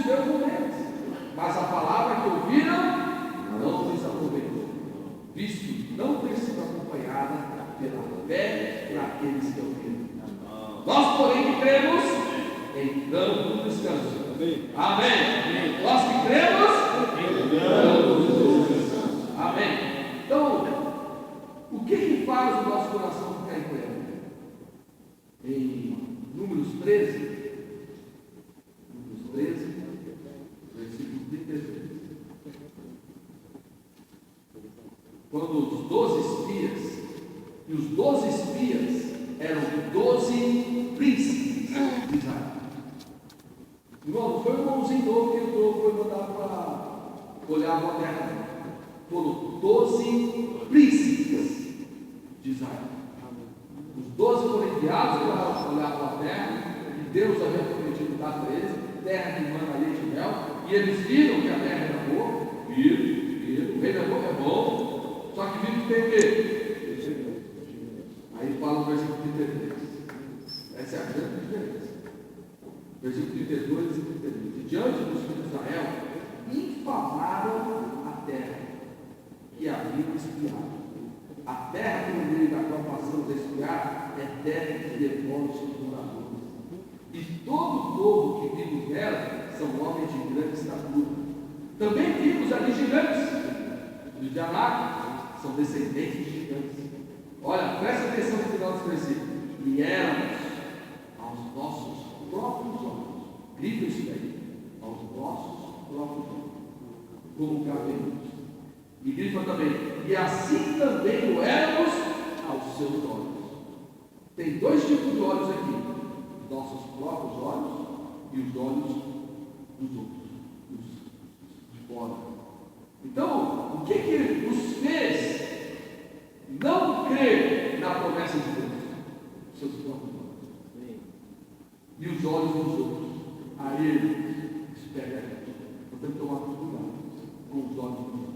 Deus não neles, mas a palavra que ouviram não lhes aproveitou, visto não ter sido acompanhada pela fé para aqueles que ouviram. Nós, porém, que cremos, entramos no descanso. Amém. Nós que cremos, entramos no descanso. Amém. Então, o que faz o nosso coração ficar em pleno? Em Números 13, versículo 33. Quando os 12 espias, e os 12 espias eram 12 príncipes de Israel. Irmão, não foi um irmãozinho novo que entrou, foi mandado para olhar a terra. Foram 12 príncipes de Israel. Os 12 foram enviados para olhar a terra, que Deus havia prometido dar para eles, terra que manda leite e mel, e eles viram que a terra era boa, viram, o reino é bom, só que viram que tem o quê? Aí fala no versículo 33. Essa é a grande diferença. Versículo 32 e 33. E diante dos filhos de Israel, infamaram a terra que haviam espiado. A terra por meio da qual passamos a espiar é terra que devora os seus moradores. E todo o povo que vive nela são homens de grande estatura. Também vimos ali gigantes. Os de Anak são descendentes de gigantes. Olha, presta atenção no final desse versículo. E éramos aos nossos próprios olhos. Grita isso daí. Aos nossos próprios olhos. Como cabelos. E grifa também. E assim também o éramos aos seus olhos. Tem dois tipos de olhos aqui. Os nossos próprios olhos e os olhos dos outros. Os de fora. Então, o que os fez não crer na promessa de Deus? Seus próprios olhos. E os olhos dos outros. Aí ele espera. Nós temos que tomar cuidado com os olhos dos outros.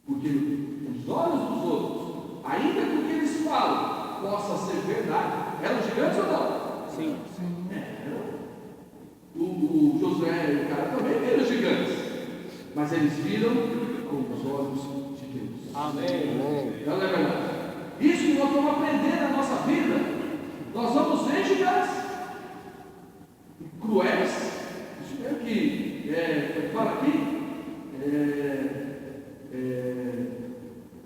Porque os olhos dos outros, ainda que o que eles falam possa ser verdade, eram gigantes ou não? Sim. O Josué e o cara também eram gigantes, mas eles viram com os olhos de Deus. Amém. Não é verdade? Isso que nós vamos aprender na nossa vida. Nós vamos ver gigantes cruéis. Isso mesmo que fala aqui.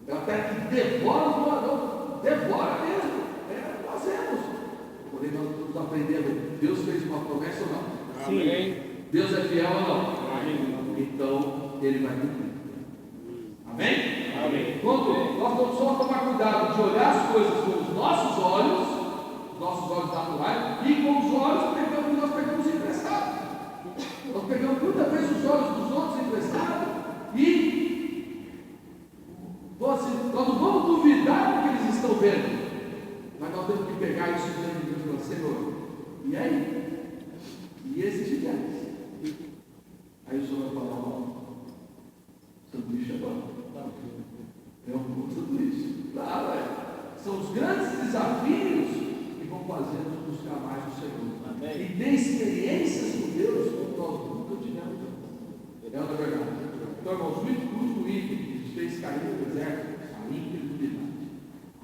Até que devora os moradores. Devora mesmo. Nós vemos. Porém, nós estamos aprendendo. Deus fez uma promessa ou não? Sim. Deus é fiel ou não? Amém. Então, Ele vai cumprir. Amém? Amém. Quando nós vamos só tomar cuidado de olhar as coisas com os nossos olhos naturais, e com os olhos que nós pegamos emprestado. Nós pegamos muitas vezes os olhos dos outros emprestados e nós não vamos duvidar do que eles estão vendo, mas nós temos que pegar isso dentro de Deus e falar: Senhor, e aí? E esses gigantes? Aí o Senhor vai falar: sanduíche é bom. É um bom sanduíche. Claro, são os grandes desafios que vão fazer nos buscar mais o Senhor. Amém. E ter experiências com Deus como nós nunca tivemos antes. É outra verdade. Então, irmãos, o último item que nos fez cair no deserto, a incredulidade.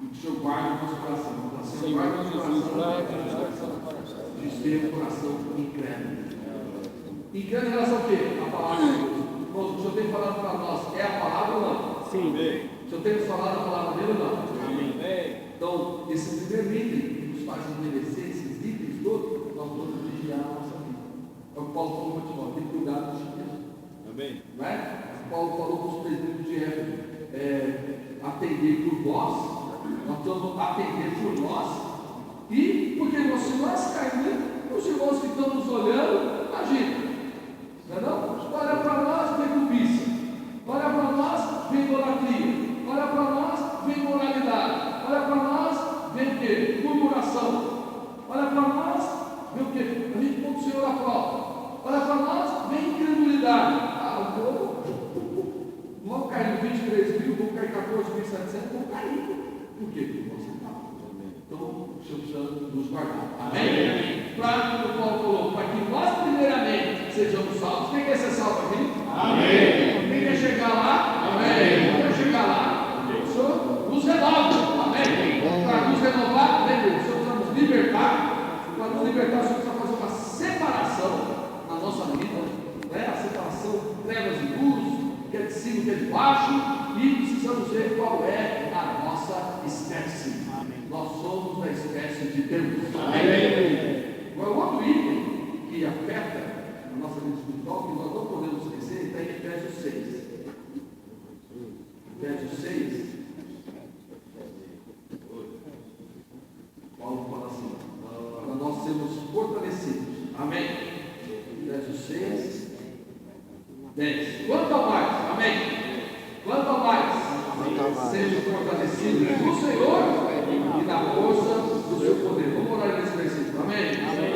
E que o Senhor guarda o nosso coração. O Senhor guarda o nosso coração de ser um coração incrédulo. Incrédulo em relação a quê? A palavra de Deus. Irmãos, o Senhor tem falado para nós, é a palavra ou não? Sim. O Senhor tem nos falado a palavra dele ou não? Amém. Então, esse primeiro item que nos faz envelhecer, esses itens todos, nós vamos vigiar a nossa vida. É o que Paulo falou para Timóteo: tem cuidado com os chineses. Amém. Não é? Paulo falou para os presbíteros de Éfeso, atender por vós, nós precisamos atender por nós, e porque se nós cairmos, os irmãos que estão nos olhando, imagina, não é não? Olha para nós, vem cobiça, olha para nós, vem idolatria, olha para nós, vem moralidade, olha para nós, vem o quê? Murmuração, olha para nós, vem o quê? A gente põe o Senhor à prova, olha para nós, vem incredulidade. O povo vão cair no 23.000, vão cair 14.700, vão cair. Por quê? Porque você está. Então, o Senhor precisa nos guardar. Amém? Claro que o Paulo falou, para que nós, primeiramente, sejamos salvos. Quem quer ser salvo aqui? Amém. Quem quer chegar lá? Amém. Quem quer chegar lá? O Senhor nos renova. Amém. Para nos renovar, o Senhor precisa nos libertar. Para nos libertar, o Senhor precisa fazer uma separação na nossa vida, né? A separação trevas e luz, que é de cima, que é de baixo, e precisamos ver qual é a nossa espécie. Amém. Nós somos da espécie de Deus. Amém. Agora, o outro item que afeta a nossa vida espiritual, que nós não podemos esquecer, está em Efésios 6. Efésios 6. Paulo fala assim, para nós sermos fortalecidos. Amém. Efésios 6, 10. Quanto ao mais, amém. Quanto ao mais, sejam fortalecidos no Senhor e na força do seu poder. Vamos orar nesse versículo, amém. Amém.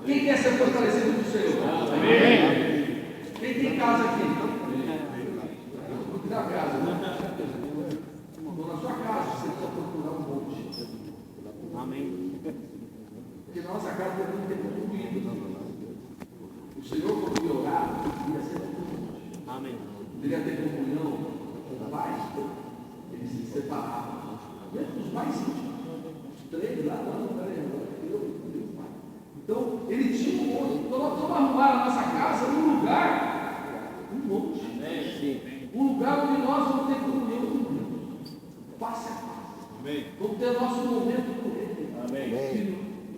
Quem quer ser fortalecido do Senhor? Amém. Quem tem casa aqui? Da casa, né? Ou na sua casa, você precisa procurar um monte. Amém. Porque na nossa casa tem que ter concluído. O Senhor, quando ia orar, ia ser concluído. Amém. Ele ia ter comunhão com o Pai, ele se separava. Mesmo os mais íntimos. Os três lá, não, eu. Então, ele tinha um monte. Então, nós vamos arrumar a nossa casa num lugar, um monte. Um lugar onde nós vamos ter comunhão com Deus. Face a face. Vamos ter nosso momento com Ele. Amém.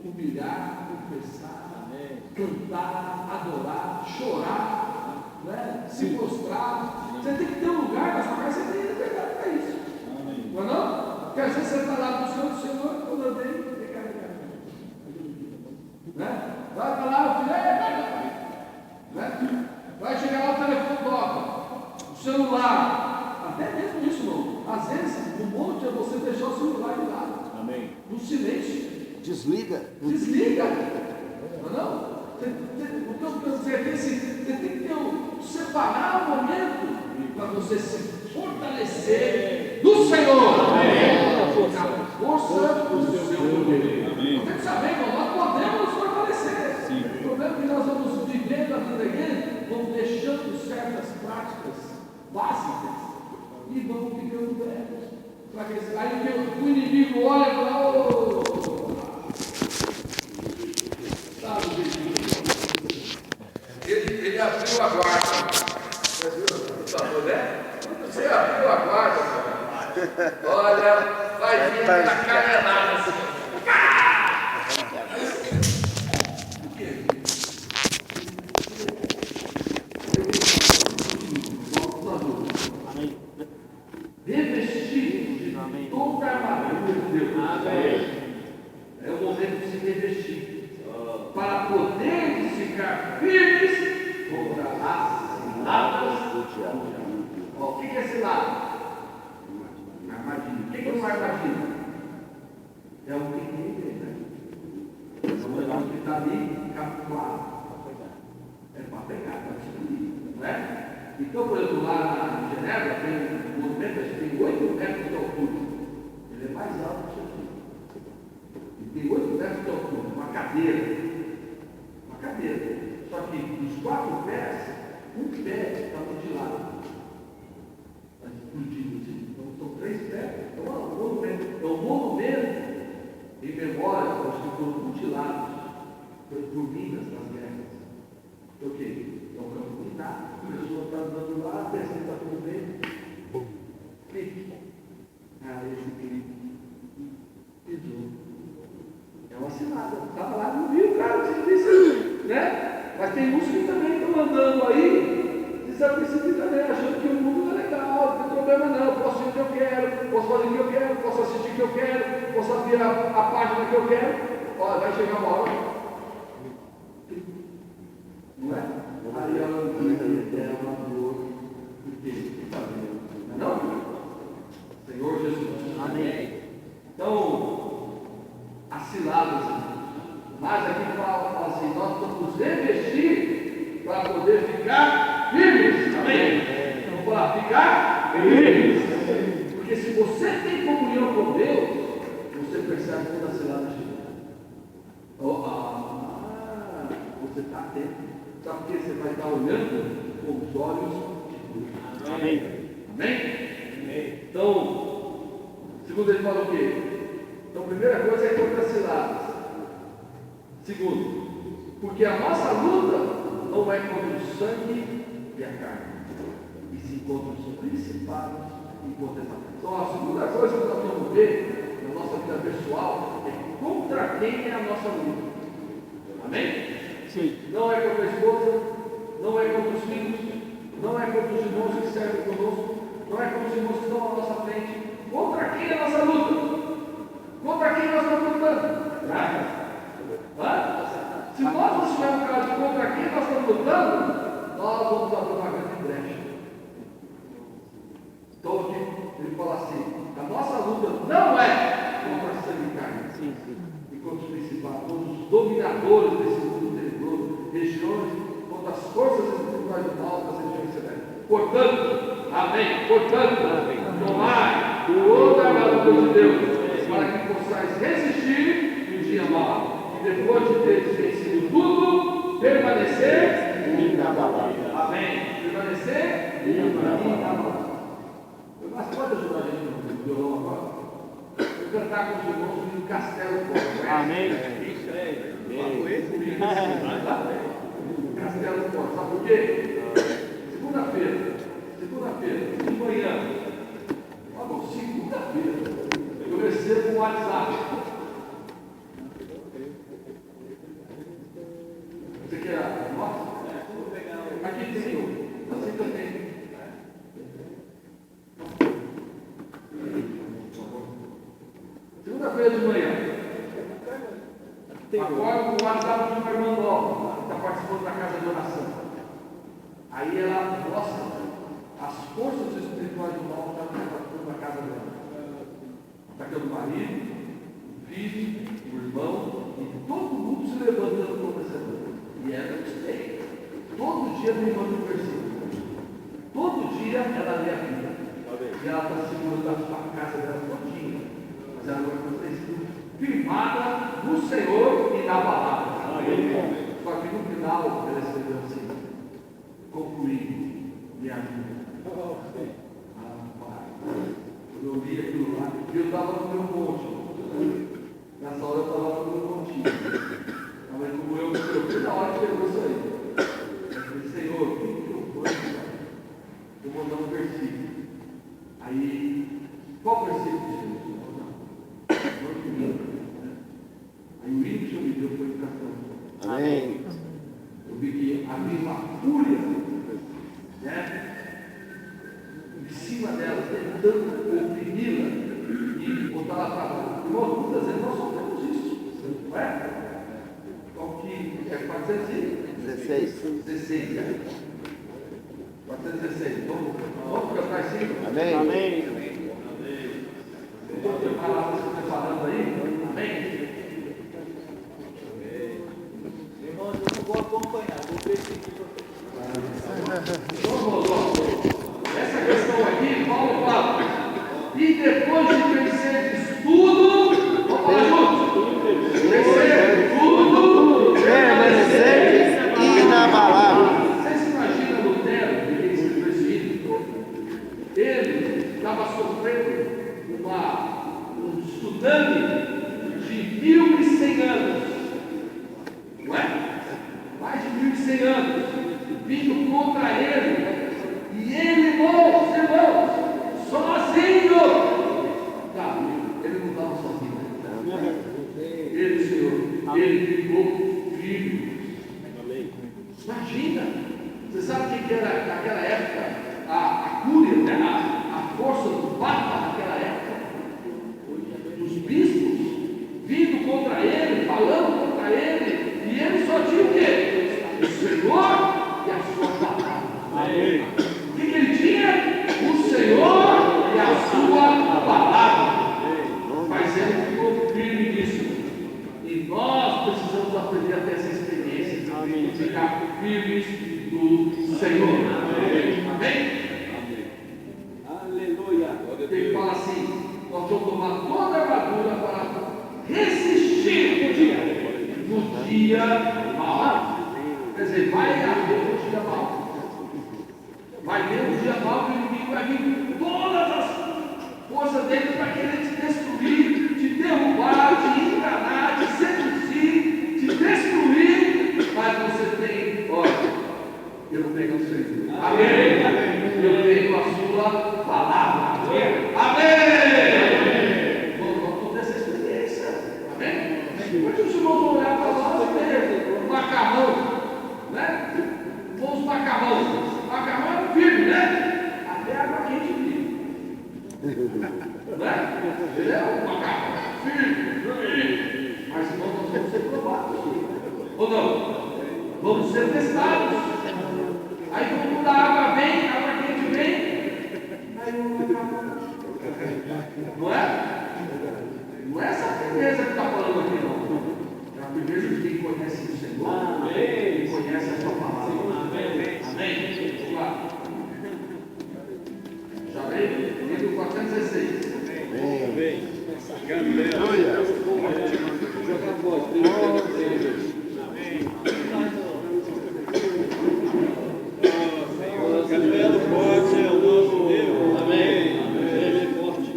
Humilhar, confessar, cantar, adorar, chorar, né? Se prostrar. Você tem que ter um lugar na sua casa, você tem liberdade para isso. Não é não? Porque às vezes você está lá buscando o Senhor, quando eu dei. Né? Vai para lá, o filho, né? Vai chegar lá, o telefone toca, o celular, até mesmo isso não. Às vezes, o monte é você deixar o celular de lado. Amém. No silêncio. Desliga. Desliga. Não? Você tem que separar o momento para você se fortalecer do Senhor. Amém. A força do seu poder. Nós temos que saber, irmão, nós podemos nos fortalecer. Sim. O problema é que nós vamos vivendo a vida dele, vamos deixando certas práticas básicas e vamos ficando velhos. Aí o inimigo olha e fala, ô, ele abriu a guarda. Você abriu a guarda, cara. Olha, vai vir na canelada assim. Revestido de toda a armadura de Deus. É o momento de se revestir. Para poder ficar firmes contra as ciladas do diabo. O que é cilada? Armadilha. O que é uma armadilha? É o que tem dentro, né? É um negócio que está ali capturado. É para pegar, para destruir. Não é? Então, por exemplo, lá em Genebra, tem um monumento, tem 8 metros de altura. Ele é mais alto que isso aqui. E tem 8 metros de altura, uma cadeira. Uma cadeira. Só que dos 4 pés, um pé está mutilado. que eu quero, posso abrir a página que eu quero. Olha, vai chegar uma hora. Não é? Aí ela é uma dor. Por quê? Não? Senhor Jesus. Amém. Então, as ciladas. Mas aqui fala assim, nós vamos revestir para poder ficar firmes. Amém? Vamos falar, ficar firmes. Porque se você tem comunhão com Deus, você percebe quando a cilada chega. Você está atento. Sabe por que você vai estar olhando com os olhos de Deus? Amém? Amém? Então, segundo ele fala o quê? Então, a primeira coisa é contra as ciladas. Segundo, porque a nossa luta não é contra o sangue e a carne, e sim contra os principados e contra as. Então, a segunda coisa que nós vamos ver na nossa vida pessoal é contra quem é a nossa luta. Amém? Sim. Não é contra a esposa, não é contra os filhos, não é contra os irmãos que servem conosco, não é contra os irmãos que estão à nossa frente. Contra quem é a nossa luta? Contra quem nós estamos lutando? Se nós não estivermos claros de contra quem nós estamos lutando, nós vamos abrir uma grande brecha. Então aqui ele fala assim, a nossa luta não é contra sangue e carne, e contra os principais, contra os dominadores desse mundo tenebroso, regiões, contra as forças espirituais do mal das regiões celestes. Portanto, amém, tomai toda a armadura de Deus, para que possais resistir no dia mau, e depois de teres vencido tudo, permanecer inabalável. Amém. Permanecer inabalável. Mas pode ajudar a gente no violão agora? Vou cantar com os irmãos no Castelo Forte. Amém. Castelo Forte. Sabe por quê? Segunda-feira, de manhã. Segunda-feira, eu recebo um WhatsApp. Você quer a nota? Aqui tem um. Assim que eu tenho. Segunda-feira de manhã. Agora o WhatsApp de uma irmã nova, que está participando da casa de oração. Aí ela mostra as forças espirituais do mal que estão participando da casa dela. Atacando o marido, o filho, o irmão, e todo mundo se levantando contra essa dor. E ela gostei. Todo dia me manda um versículo. Todo dia ela lê a Bíblia. E ela está segurando a casa dela todinha. Mas ela vai acontecer firmada no Senhor e na palavra. Só que no final ela escreveu assim: concluindo minha vida. Quando eu li aquilo lá, eu estava no meu monte. Nessa hora eu estava no meu montinho. Mas como eu fui na hora que pegou isso aí. Eu falei, Senhor, o que eu vou fazer? Eu vou mandar um versículo. Aí, qual versículo, Senhor? Aí o hino que eu me deu foi educação. Amém. Eu vi que havia uma fúria, né, em cima dela, tentando oprimi-la e botar ela para baixo. Irmãos, muitas vezes nós sofremos isso, não é? Então, que é 416, né? 416. Vamos cantar assim? Amém. Estou preparado, você está falando aí? Amém? Irmãos, eu não vou acompanhar, vou perseguir vocês. Essa questão aqui, Paulo fala, e depois de vencer tudo, vamos falar juntos, vencer tudo, Permanecer inabalável. Vocês imaginam Lutero, que ele escreveu esse livro? Ele estava sofrendo um tsunami de 1.100 anos, não é? Mais de 1.100 anos, vindo contra ele, e ele, irmãos, sozinho. Tá, ele não estava sozinho, né? Ele, Senhor, ele ficou firme. Imagina, você sabe o que era naquela época? A cúria, né? A força do Papa naquela época. tomar toda a armadura para resistir no dia mau. Quer dizer, vai haver um dia mau. Vai ter um dia mau que o inimigo vai vir com todas as forças dele para querer te destruir, te derrubar, te enganar, te seduzir, te destruir. Mas você tem, olha, eu não tenho o Senhor. Amém? Eu tenho a sua palavra. Amém? Vamos ter essa experiência. Amém? Porque os irmãos vão olhar para nós e ver um macarrão, né? Os macarrão. Macarrão é firme, né? Até água quente firme. Né? Ele é um macarrão firme. Mas irmãos, nós vamos ser provados. Ou não? Vamos ser testados. Aí quando a água vem, a água quente vem, aí o macarrão. Não é? Não é essa firmeza que está falando aqui, não. É a firmeza de quem conhece o Senhor, quem conhece a sua palavra. Amém? Vamos lá. Já veio? Livro 416. Amém. Joga a voz. Castelo forte é o nosso Deus. Amém. Ele é forte.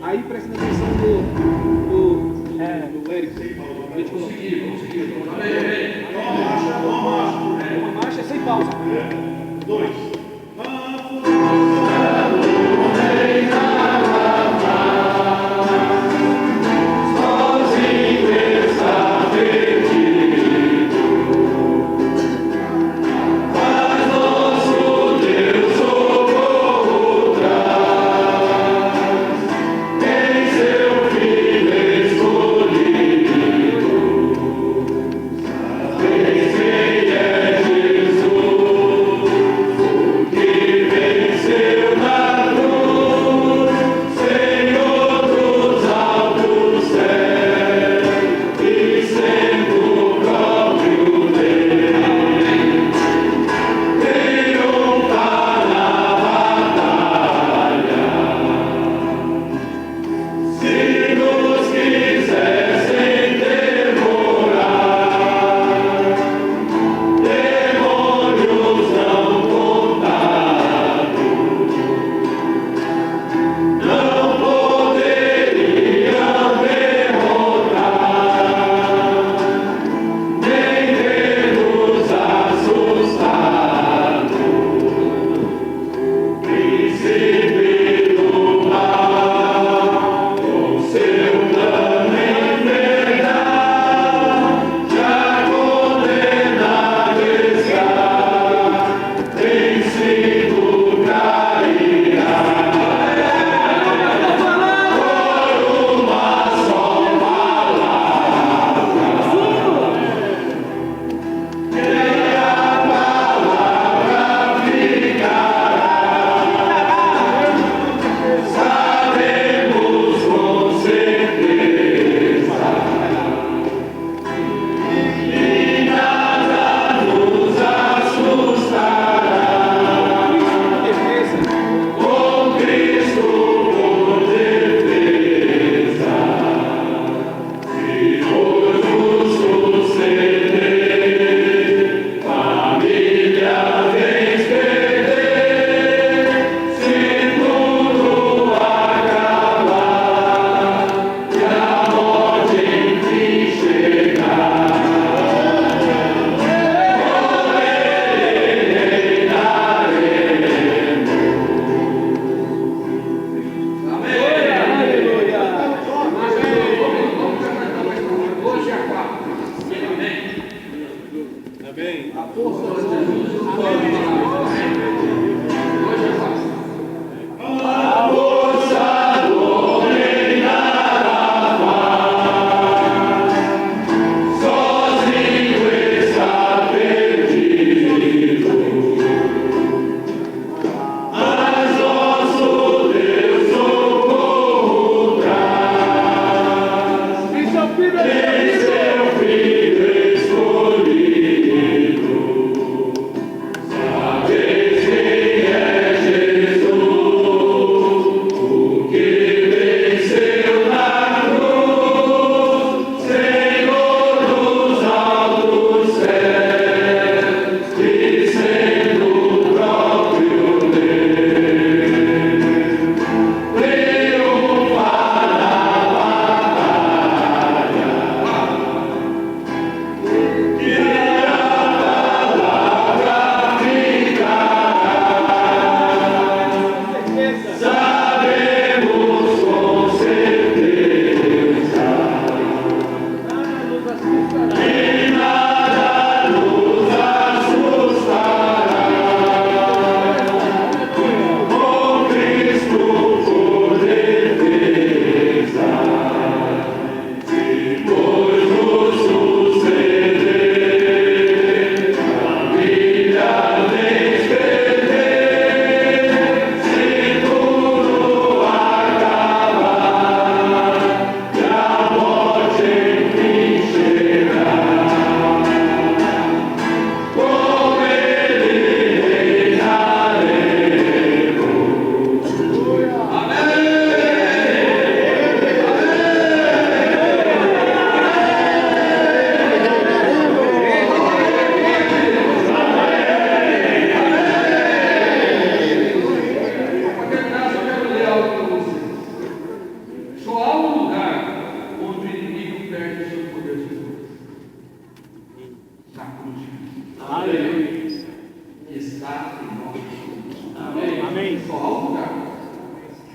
Aí presta atenção do Eric. Vamos seguir. Amém. Uma marcha sem pausa. 2. Jesus.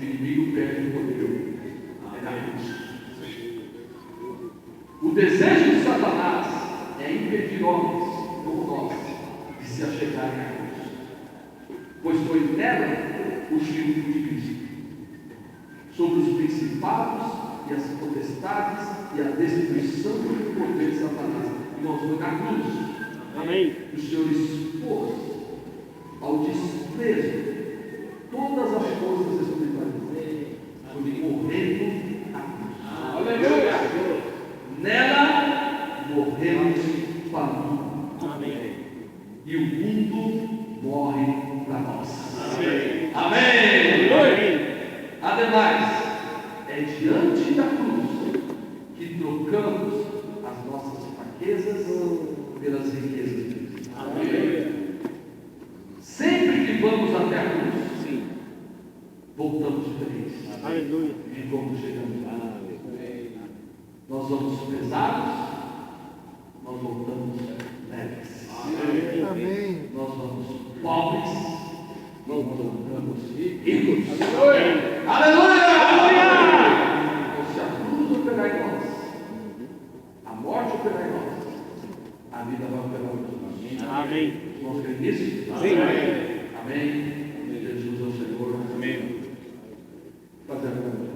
que o inimigo perde o poder. É na cruz. O desejo de Satanás é impedir homens como nós de se achegarem a Deus, pois foi nela o triunfo de Cristo sobre os principados e as potestades e a destruição do poder de Satanás. Irmãos, foi na cruz. Amém. O Senhor expôs ao desprezo todas as forças espirituais, foi morrendo na cruz. Aleluia! Nela morremos para o mundo. Amém. E o mundo morre para nós. Amém. Amém. Ademais, é diante da cruz que trocamos as nossas fraquezas pelas riquezas de Deus. Amém. Sempre que vamos até a cruz, voltamos diferentes Aleluia. de como chegamos lá. Nós vamos pesados, nós voltamos leves. Amém. Nós vamos pobres, nós voltamos ricos. Aleluia! Então, se a cruz operar em nós, a morte operar em nós, a vida vai operar em nós. Amém. Nós cremos nisso? Amém. Amém. Jesus é o Senhor. Amém. Fazer a pergunta.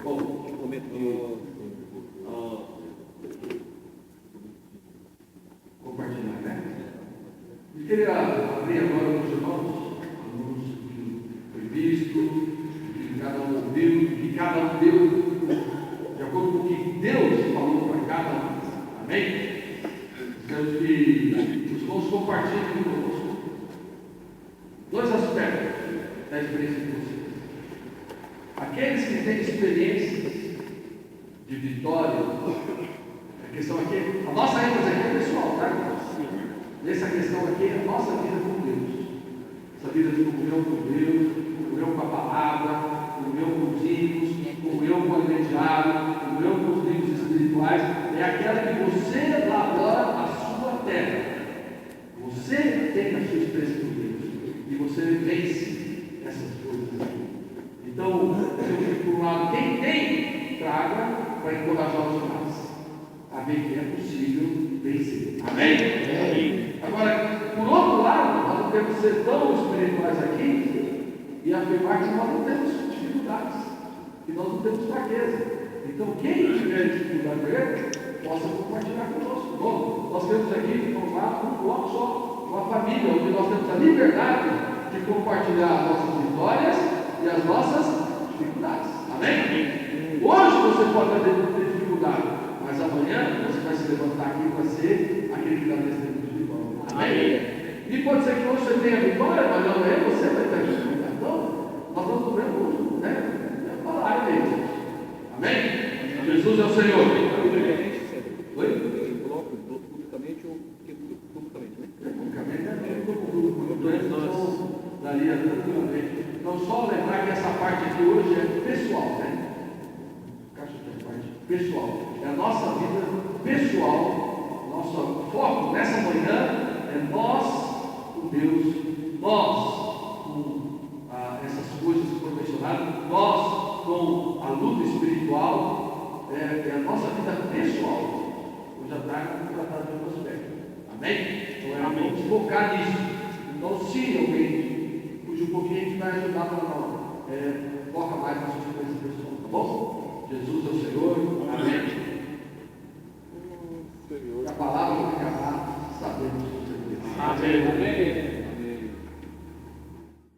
Bom, momento compartilhar, né? Eu queria abrir agora os irmãos, alguns que foi visto, que cada um ouviu, que cada um deu, de acordo com o que Deus falou para cada um. Amém? Quero que os irmãos compartilhem conosco dois aspectos da experiência de vocês. Aqueles que têm experiências de vitória, a questão aqui, a nossa ênfase aqui é pessoal, tá, irmãos? Nessa questão aqui é a nossa vida com Deus. Essa vida de comunhão com Deus, comunhão com a palavra, comunhão com os hinos, comunhão com o alimento diário, comunhão com os livros espirituais, é aquela que você labora a sua terra. Você tem a sua experiência com Deus e você vence essas coisas aqui. Então, por um lado, quem tem, traga para encorajar os demais a ver que é possível vencer. Amém? Amém. Agora, por outro lado, nós não temos que ser tão espirituais aqui e afirmar que nós não temos dificuldades, que nós não temos fraqueza. Então, quem tiver dificuldade, possa compartilhar conosco. Bom, nós temos aqui, vamos lá, um bloco só, uma família, onde nós temos a liberdade de compartilhar as nossas vitórias e as nossas dificuldades. Amém? Hoje você pode ter dificuldade, mas amanhã você vai se levantar aqui para ser aquele que dá testemunho de vitória. Amém? E pode ser que hoje você tenha vitória, mas amanhã você vai ter dificuldade. Então, nós vamos ver muito, né? É falar aí mesmo. Amém? Jesus é o Senhor. Oi? Ele coloca publicamente ou publicamente, né? Publicamente é tudo daria tranquilamente. Então, só lembrar que essa parte aqui hoje é pessoal, né? Caixa de parte pessoal. É a nossa vida pessoal. Nosso foco nessa manhã é nós com Deus, nós com essas coisas que foram mencionadas, nós com a luta espiritual, é a nossa vida pessoal. Hoje à tarde vamos tratar de outro aspecto. Amém? Então, vamos focar nisso. Então, se alguém fugir um pouquinho, a gente vai ajudar para não foca mais na sua experiência pessoal, tá bom? Jesus é o Senhor. Amém. A palavra vai acabar, sabemos que você tem. Amém.